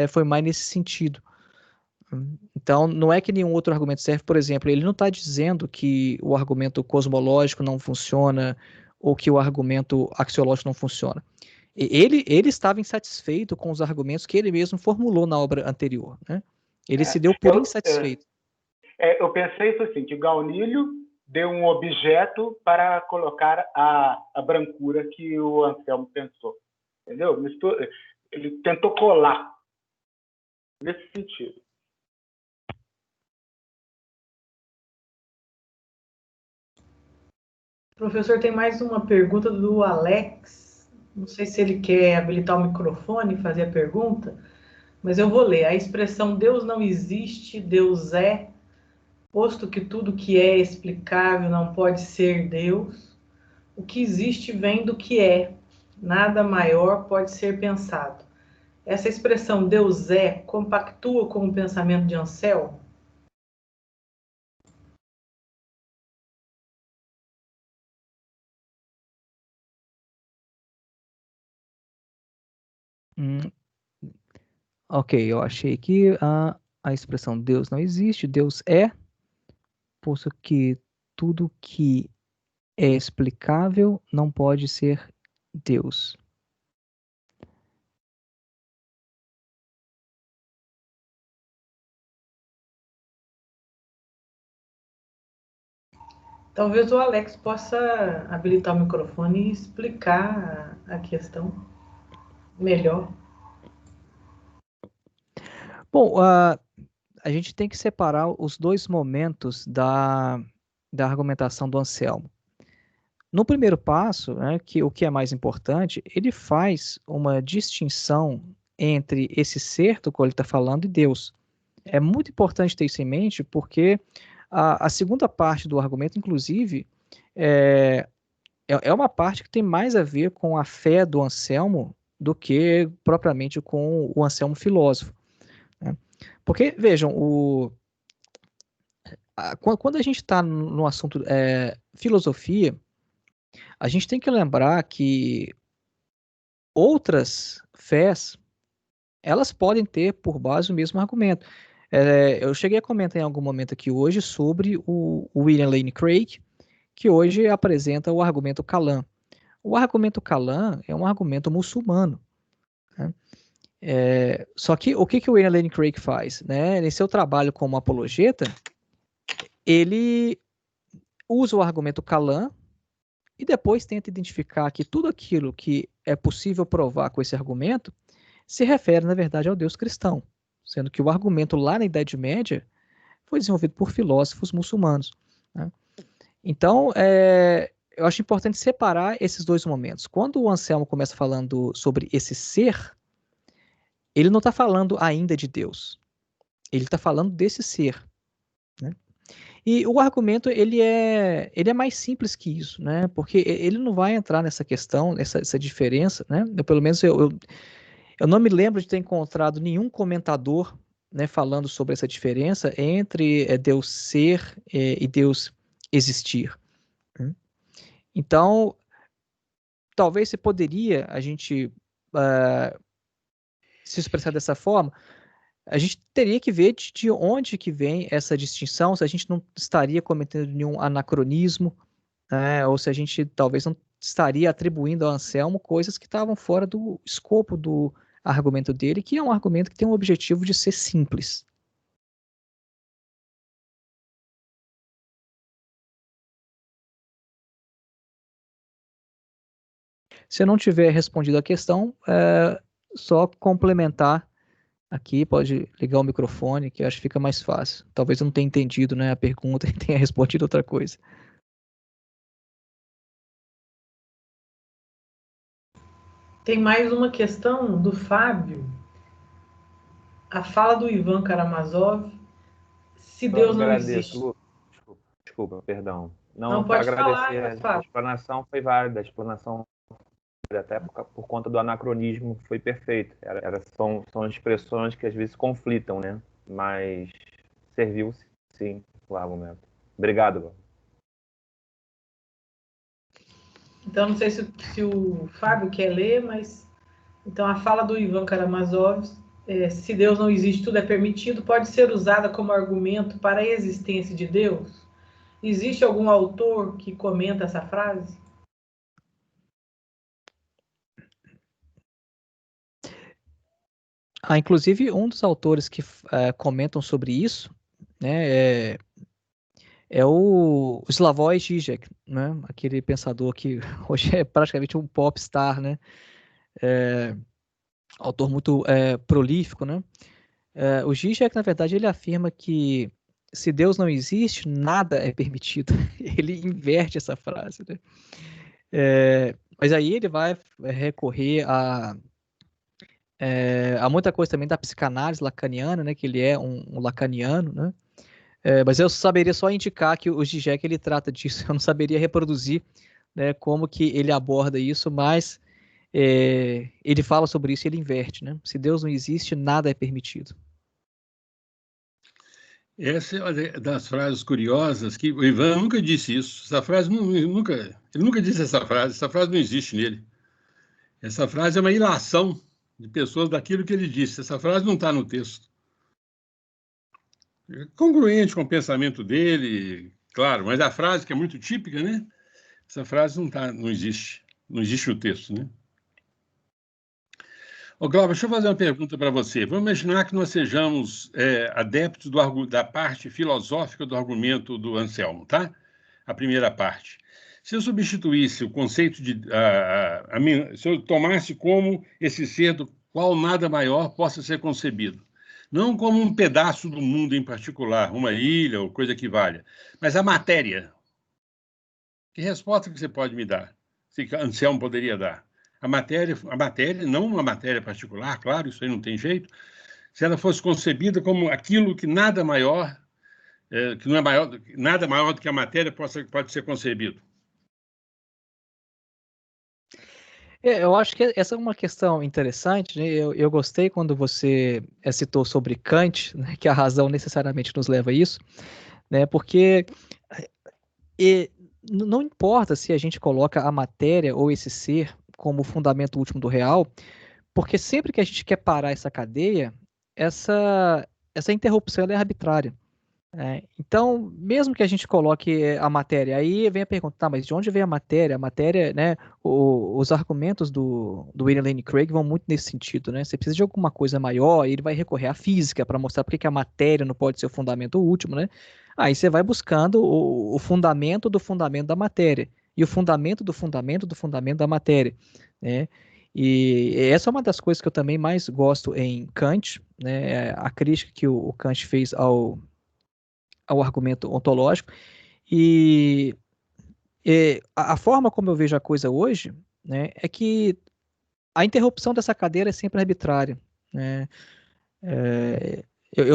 foi mais nesse sentido. Então, não é que nenhum outro argumento serve. Por exemplo, ele não está dizendo que o argumento cosmológico não funciona ou que o argumento axiológico não funciona. Ele estava insatisfeito com os argumentos que ele mesmo formulou na obra anterior, né? Ele se deu por insatisfeito. Eu pensei isso assim, que Gaunilho deu um objeto para colocar a brancura que o Anselmo pensou. Entendeu? Ele tentou colar nesse sentido. Professor, tem mais uma pergunta do Alex. Não sei se ele quer habilitar o microfone e fazer a pergunta, mas eu vou ler. A expressão Deus não existe, Deus é, posto que tudo que é explicável não pode ser Deus, o que existe vem do que é, nada maior pode ser pensado. Essa expressão Deus é compactua com o pensamento de Anselmo? Ok, eu achei que a expressão Deus não existe, Deus é, posto que tudo que é explicável não pode ser Deus. Talvez o Alex possa habilitar o microfone e explicar a questão melhor. Bom, a gente tem que separar os dois momentos da argumentação do Anselmo. No primeiro passo, né, o que é mais importante, ele faz uma distinção entre esse ser do qual ele está falando e Deus. É muito importante ter isso em mente, porque a segunda parte do argumento, inclusive, é uma parte que tem mais a ver com a fé do Anselmo do que propriamente com o Anselmo filósofo, né? Porque, vejam, quando a gente está no assunto filosofia, a gente tem que lembrar que outras fés, elas podem ter por base o mesmo argumento. Eu cheguei a comentar em algum momento aqui hoje sobre o William Lane Craig, que hoje apresenta o argumento Kalam. O argumento Kalam é um argumento muçulmano, né? Só que o que o William Lane Craig faz? Né? Em seu trabalho como apologeta, ele usa o argumento Kalam e depois tenta identificar que tudo aquilo que é possível provar com esse argumento se refere, na verdade, ao Deus cristão, sendo que o argumento lá na Idade Média foi desenvolvido por filósofos muçulmanos, né? Então, eu acho importante separar esses dois momentos. Quando o Anselmo começa falando sobre esse ser, ele não está falando ainda de Deus. Ele está falando desse ser, né? E o argumento ele é mais simples que isso, né? Porque ele não vai entrar nessa questão, essa diferença, né? Pelo menos eu não me lembro de ter encontrado nenhum comentador, né, falando sobre essa diferença entre Deus ser e Deus existir, né? Então, talvez você poderia a gente se expressar dessa forma. A gente teria que ver de onde que vem essa distinção, se a gente não estaria cometendo nenhum anacronismo, né, ou se a gente talvez não estaria atribuindo ao Anselmo coisas que estavam fora do escopo do argumento dele, que é um argumento que tem o objetivo de ser simples. Se eu não tiver respondido a questão, só complementar aqui, pode ligar o microfone, que eu acho que fica mais fácil. Talvez eu não tenha entendido, né, a pergunta e tenha respondido outra coisa. Tem mais uma questão do Fábio. A fala do Ivan Karamazov, se Deus não existe. Desculpa, perdão. Não, para pode agradecer, falar, a Fábio. explanação foi válida, a explanação até por conta do anacronismo foi perfeito. São expressões que às vezes conflitam, né? Mas serviu sim o argumento. Obrigado, Val. Então, não sei se o Fábio quer ler, mas... Então, a fala do Ivan Karamazov se Deus não existe, tudo é permitido, pode ser usada como argumento para a existência de Deus? Existe algum autor que comenta essa frase? Inclusive, um dos autores que comentam sobre isso, né, é o Slavoj Žižek, né, aquele pensador que hoje é praticamente um popstar, né, autor muito prolífico, né. O Žižek, na verdade, ele afirma que se Deus não existe, nada é permitido. Ele inverte essa frase, né. Mas aí ele vai recorrer a muita coisa também da psicanálise lacaniana, né, que ele é um lacaniano, né. Mas eu saberia só indicar que o Zizek ele trata disso, eu não saberia reproduzir, né, como que ele aborda isso, mas ele fala sobre isso e ele inverte, né? Se Deus não existe, nada é permitido. Essa é uma das frases curiosas que o Ivan nunca disse isso. Essa frase ele nunca disse essa frase não existe nele. Essa frase é uma ilação de pessoas daquilo que ele disse. Essa frase não está no texto. É congruente com o pensamento dele, claro, mas a frase que é muito típica, né? Essa frase não existe. Não existe no texto, né? Ô, Glauber, deixa eu fazer uma pergunta para você. Vamos imaginar que nós sejamos adeptos da parte filosófica do argumento do Anselmo, tá? A primeira parte. Se eu substituísse o conceito se eu tomasse como esse ser do qual nada maior possa ser concebido, não como um pedaço do mundo em particular, uma ilha ou coisa que valha, mas a matéria. Que resposta que você pode me dar? Que Anselmo poderia dar? A matéria, não uma matéria particular, claro, isso aí não tem jeito. Se ela fosse concebida como aquilo que nada maior, que não é maior, nada maior do que a matéria pode ser concebido. Eu acho que essa é uma questão interessante, né? Eu gostei quando você citou sobre Kant, né, que a razão necessariamente nos leva a isso, né? Porque não importa se a gente coloca a matéria ou esse ser como o fundamento último do real, porque sempre que a gente quer parar essa cadeia, essa interrupção ela é arbitrária. Então, mesmo que a gente coloque a matéria, aí vem a pergunta, tá, mas de onde vem a matéria? A matéria, né, os argumentos do William Lane Craig vão muito nesse sentido, né? Você precisa de alguma coisa maior, e ele vai recorrer à física para mostrar por que a matéria não pode ser o fundamento último, né? Aí você vai buscando o fundamento do fundamento da matéria, e o fundamento do fundamento do fundamento da matéria, né? E essa é uma das coisas que eu também mais gosto em Kant, né? A crítica que o Kant fez ao argumento ontológico. E a forma como eu vejo a coisa hoje, né, é que a interrupção dessa cadeira é sempre arbitrária, né?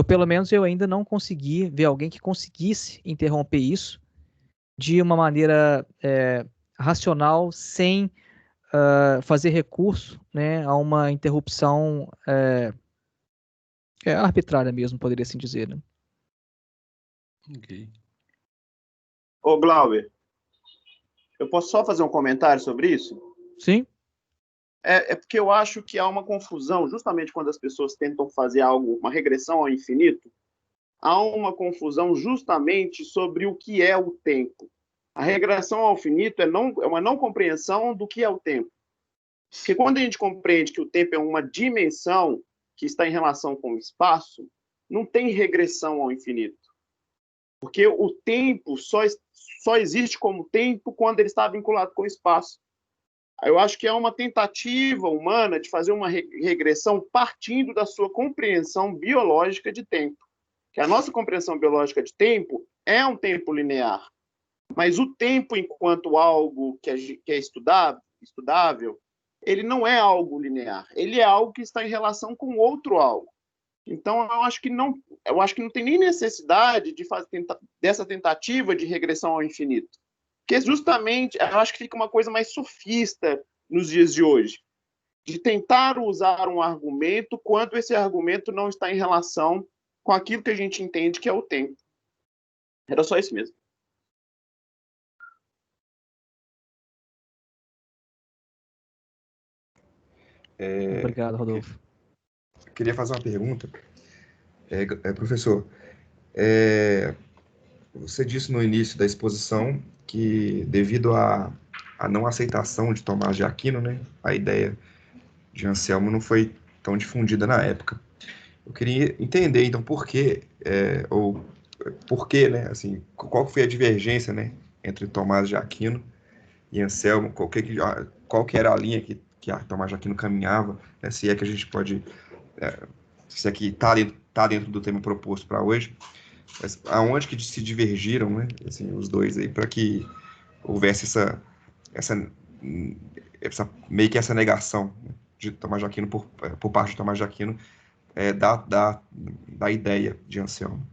Pelo menos, eu ainda não consegui ver alguém que conseguisse interromper isso de uma maneira racional, sem fazer recurso, né, a uma interrupção arbitrária mesmo, poderia assim dizer, né? Ok. Ô, Glauber, eu posso só fazer um comentário sobre isso? Sim. É porque eu acho que há uma confusão, justamente quando as pessoas tentam fazer algo, uma regressão ao infinito, há uma confusão justamente sobre o que é o tempo. A regressão ao infinito é uma não compreensão do que é o tempo. Porque quando a gente compreende que o tempo é uma dimensão que está em relação com o espaço, não tem regressão ao infinito. Porque o tempo só existe como tempo quando ele está vinculado com o espaço. Eu acho que é uma tentativa humana de fazer uma regressão partindo da sua compreensão biológica de tempo. Que a nossa compreensão biológica de tempo é um tempo linear. Mas o tempo, enquanto algo que é estudável, ele não é algo linear. Ele é algo que está em relação com outro algo. Então, eu acho que não tem nem necessidade de dessa tentativa de regressão ao infinito. Porque justamente, eu acho que fica uma coisa mais sofista nos dias de hoje, de tentar usar um argumento quando esse argumento não está em relação com aquilo que a gente entende que é o tempo. Era só isso mesmo. Obrigado, Rodolfo. queria fazer uma pergunta. Professor, você disse no início da exposição que, devido à não aceitação de Tomás de Aquino, né, a ideia de Anselmo não foi tão difundida na época. Eu queria entender, então, por quê, né, assim, qual foi a divergência, né, entre Tomás de Aquino e Anselmo, qual que era a linha que a Tomás de Aquino caminhava, né, se é que a gente pode, se é que está dentro do tema proposto para hoje, mas aonde que se divergiram, né, assim, os dois aí, para que houvesse meio que essa negação, né, de Tomás de Aquino por parte de Tomás de Aquino, da ideia de Anselmo.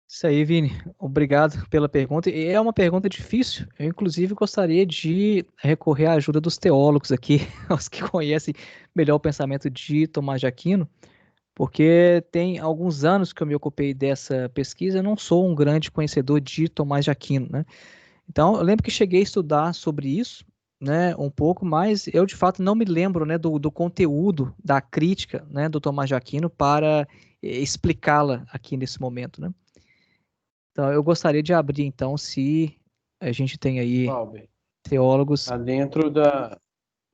Isso aí, Vini. Obrigado pela pergunta. E é uma pergunta difícil. Eu, inclusive, gostaria de recorrer à ajuda dos teólogos aqui, os que conhecem melhor o pensamento de Tomás de Aquino, porque tem alguns anos que eu me ocupei dessa pesquisa. Eu não sou um grande conhecedor de Tomás de Aquino, né? Então, eu lembro que cheguei a estudar sobre isso, né, um pouco, mas eu, de fato, não me lembro, né, do conteúdo da crítica, né, do Tomás de Aquino para explicá-la aqui nesse momento, né? Então, eu gostaria de abrir, então, se a gente tem aí Glauber, teólogos. tá dentro da...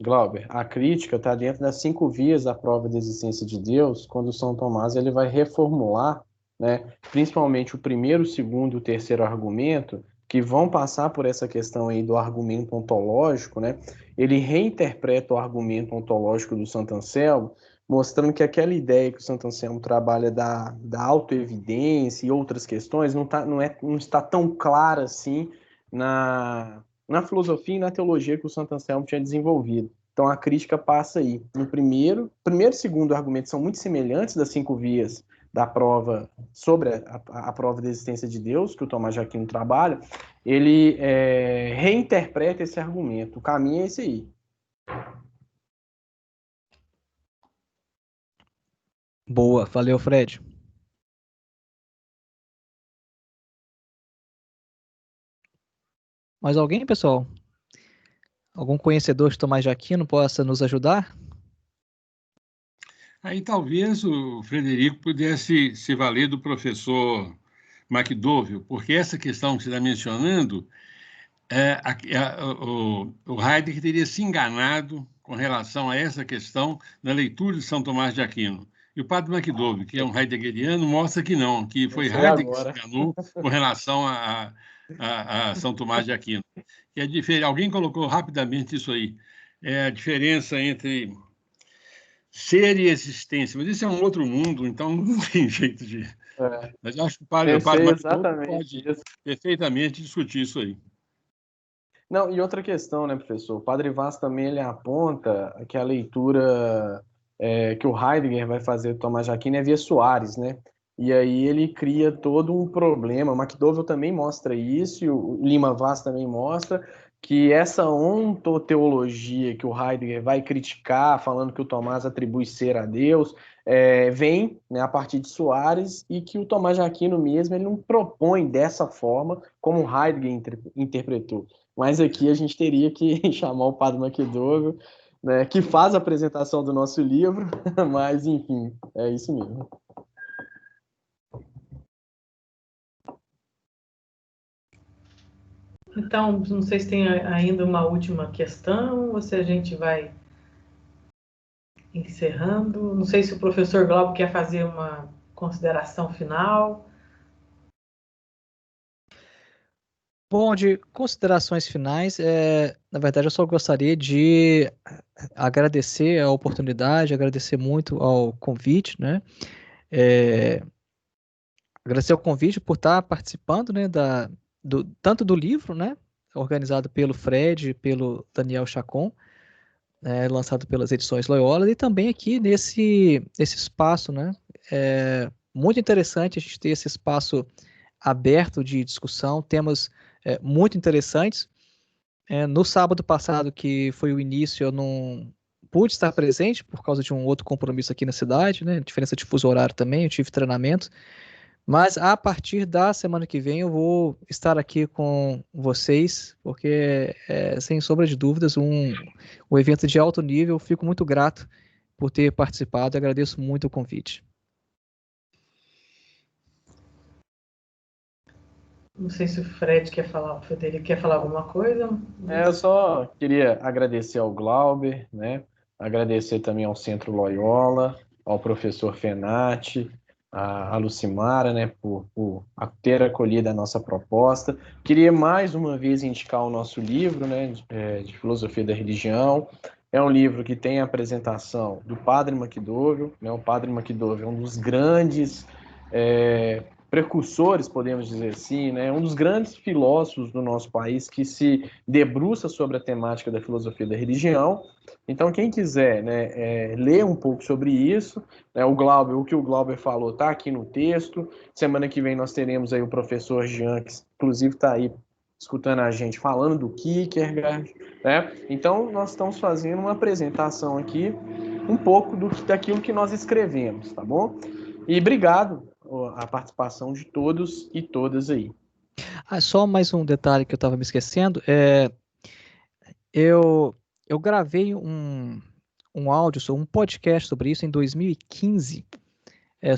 Glauber, a crítica está dentro das 5 vias da prova da existência de Deus, quando São Tomás ele vai reformular, né, principalmente o primeiro, o segundo e o terceiro argumento, que vão passar por essa questão aí do argumento ontológico, né? Ele reinterpreta o argumento ontológico do Santo Anselmo, mostrando que aquela ideia que o Santo Anselmo trabalha da autoevidência e outras questões não está tão clara assim na filosofia e na teologia que o Santo Anselmo tinha desenvolvido. Então a crítica passa aí. No primeiro e segundo argumentos são muito semelhantes das 5 vias da prova sobre a prova da existência de Deus, que o Tomás de Aquino trabalha, ele reinterpreta esse argumento. O caminho é esse aí. Boa, valeu, Fred. Mais alguém, pessoal? Algum conhecedor de Tomás de Aquino possa nos ajudar? Aí talvez o Frederico pudesse se valer do professor McDowell, porque essa questão que você está mencionando, o Heidegger teria se enganado com relação a essa questão na leitura de São Tomás de Aquino. E o padre McDowell, que é um heideggeriano, mostra que não, que foi Heidegger que se enganou com relação a São Tomás de Aquino. Que é diferente. Alguém colocou rapidamente isso aí. É a diferença entre ser e existência. Mas isso é um outro mundo, então não tem jeito de... Mas eu acho que o padre McDowell pode perfeitamente discutir isso aí. Não, e outra questão, né, professor? O Padre Vaz também ele aponta que a leitura que o Heidegger vai fazer do Tomás de Aquino é via Soares, né? E aí ele cria todo um problema. O McDowell também mostra isso, e o Lima Vaz também mostra que essa ontoteologia que o Heidegger vai criticar, falando que o Tomás atribui ser a Deus, vem, né, a partir de Soares, e que o Tomás de Aquino mesmo ele não propõe dessa forma como Heidegger interpretou. Mas aqui a gente teria que chamar o padre McDowell, né, que faz a apresentação do nosso livro, mas enfim, é isso mesmo. Então, não sei se tem ainda uma última questão ou se a gente vai encerrando. Não sei se o professor Glauber quer fazer uma consideração final. Bom, de considerações finais, na verdade eu só gostaria de agradecer a oportunidade, agradecer muito ao convite, né? Agradecer ao convite por estar participando, né, tanto do livro, né, organizado pelo Fred, pelo Daniel Chacon, lançado pelas Edições Loyola, e também aqui nesse espaço, né? Muito interessante a gente ter esse espaço aberto de discussão, temas muito interessantes. No sábado passado, que foi o início, eu não pude estar presente por causa de um outro compromisso aqui na cidade, né? Diferença de fuso horário também, eu tive treinamento, Mas a partir da semana que vem eu vou estar aqui com vocês, porque sem sombra de dúvidas, um evento de alto nível. Fico muito grato por ter participado e agradeço muito o convite. Não sei se o Fred quer falar, o Frederico quer falar alguma coisa. Eu só queria agradecer ao Glauber, né? Agradecer também ao Centro Loyola, ao professor Fenati, a Lucimara, né, por ter acolhido a nossa proposta. Queria mais uma vez indicar o nosso livro, né, de Filosofia da Religião. É um livro que tem a apresentação do Padre McDowell, né? O Padre McDowell é um dos grandes precursores, podemos dizer assim, né? Um dos grandes filósofos do nosso país que se debruça sobre a temática da filosofia da religião. Então, quem quiser, né, ler um pouco sobre isso, né, o que o Glauber falou está aqui no texto. Semana que vem nós teremos aí o professor Jean, que inclusive está aí escutando a gente, falando do Kierkegaard, né? Então, nós estamos fazendo uma apresentação aqui, um pouco daquilo que nós escrevemos, tá bom? E obrigado a participação de todos e todas aí. Só mais um detalhe que eu estava me esquecendo. Eu gravei um áudio, um podcast sobre isso em 2015,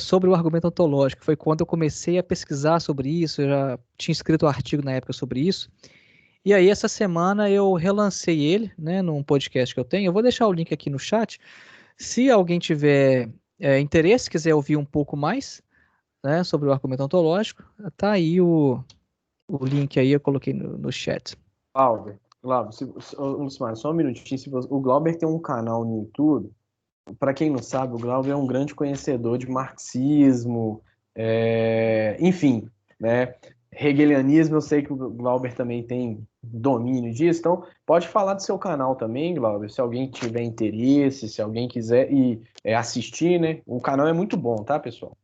sobre o argumento ontológico. Foi quando eu comecei a pesquisar sobre isso, eu já tinha escrito um artigo na época sobre isso. E aí, essa semana, eu relancei ele, né, num podcast que eu tenho. Eu vou deixar o link aqui no chat. Se alguém tiver interesse, quiser ouvir um pouco mais, né, sobre o argumento ontológico, tá aí o link aí, eu coloquei no chat. Glauber, só um minutinho. O Glauber tem um canal no YouTube. Para quem não sabe, o Glauber é um grande conhecedor de marxismo, enfim, né? Hegelianismo, eu sei que o Glauber também tem domínio disso, então pode falar do seu canal também, Glauber, se alguém tiver interesse, se alguém quiser assistir, né? O canal é muito bom, tá, pessoal?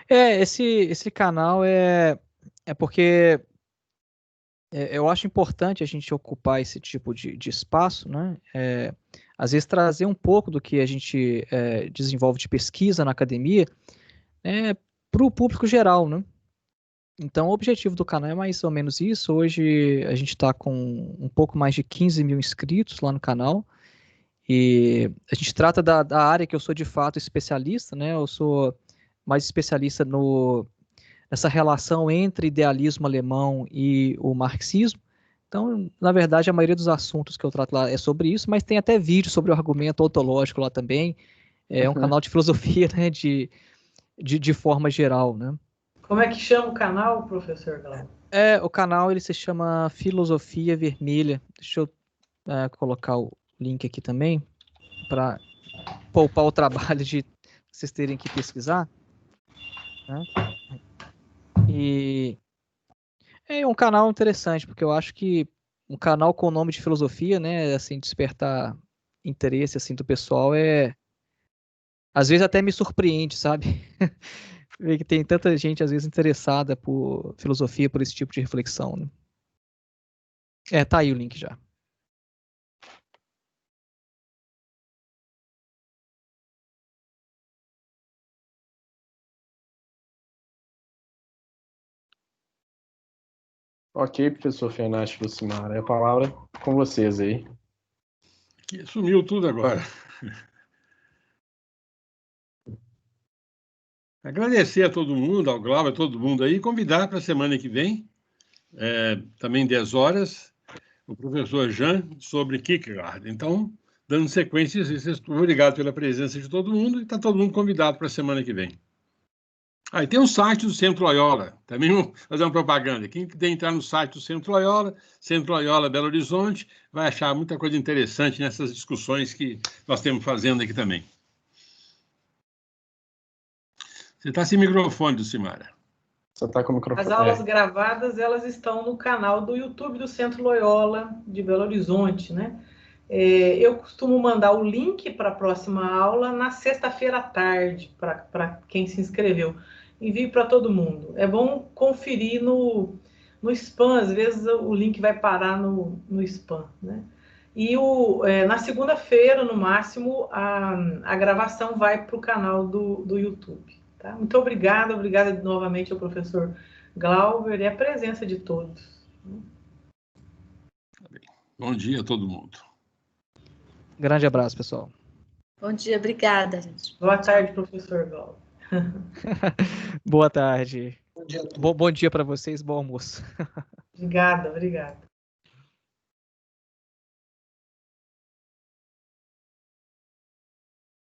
Esse canal é porque eu acho importante a gente ocupar esse tipo de espaço, né? Às vezes trazer um pouco do que a gente desenvolve de pesquisa na academia para o público geral, né? Então, o objetivo do canal é mais ou menos isso. Hoje a gente está com um pouco mais de 15 mil inscritos lá no canal. E a gente trata da área que eu sou de fato especialista, né? Eu sou mais especialista nessa relação entre idealismo alemão e o marxismo. Então, na verdade, a maioria dos assuntos que eu trato lá é sobre isso, mas tem até vídeo sobre o argumento ontológico lá também. É um canal de filosofia, né? De forma geral, né? Como é que chama o canal, professor Glauber? O canal ele se chama Filosofia Vermelha. Deixa eu colocar o link aqui também, para poupar o trabalho de vocês terem que pesquisar. Né? E é um canal interessante, porque eu acho que um canal com o nome de filosofia, né, assim, despertar interesse assim do pessoal às vezes até me surpreende, sabe? Ver que tem tanta gente às vezes interessada por filosofia, por esse tipo de reflexão, né? Tá aí o link já. Ok, professor Fenati, Lucimara, a palavra com vocês aí. Sumiu tudo agora. Agradecer a todo mundo, ao Glauber, a todo mundo aí, e convidar para a semana que vem, também 10 horas, o professor Jean sobre Kierkegaard. Então, dando sequência, obrigado pela presença de todo mundo e está todo mundo convidado para a semana que vem. E tem um site do Centro Loyola, também vou fazer uma propaganda. Quem quiser entrar no site do Centro Loyola Belo Horizonte, vai achar muita coisa interessante nessas discussões que nós temos fazendo aqui também. Você está sem microfone, Lucimara. Você está com o microfone. As aulas gravadas, elas estão no canal do YouTube do Centro Loyola de Belo Horizonte, né? Eu costumo mandar o link para a próxima aula na sexta-feira à tarde, para quem se inscreveu. Envio para todo mundo. É bom conferir no spam, às vezes o link vai parar no spam, né? E na segunda-feira, no máximo, a gravação vai para o canal do YouTube. Tá? Muito obrigada novamente ao professor Glauber e a presença de todos. Bom dia a todo mundo. Grande abraço, pessoal. Bom dia, obrigada, gente. Boa tarde, professor Glauber. Boa tarde. Bom dia a todos. Bom dia para vocês, bom almoço. Obrigada.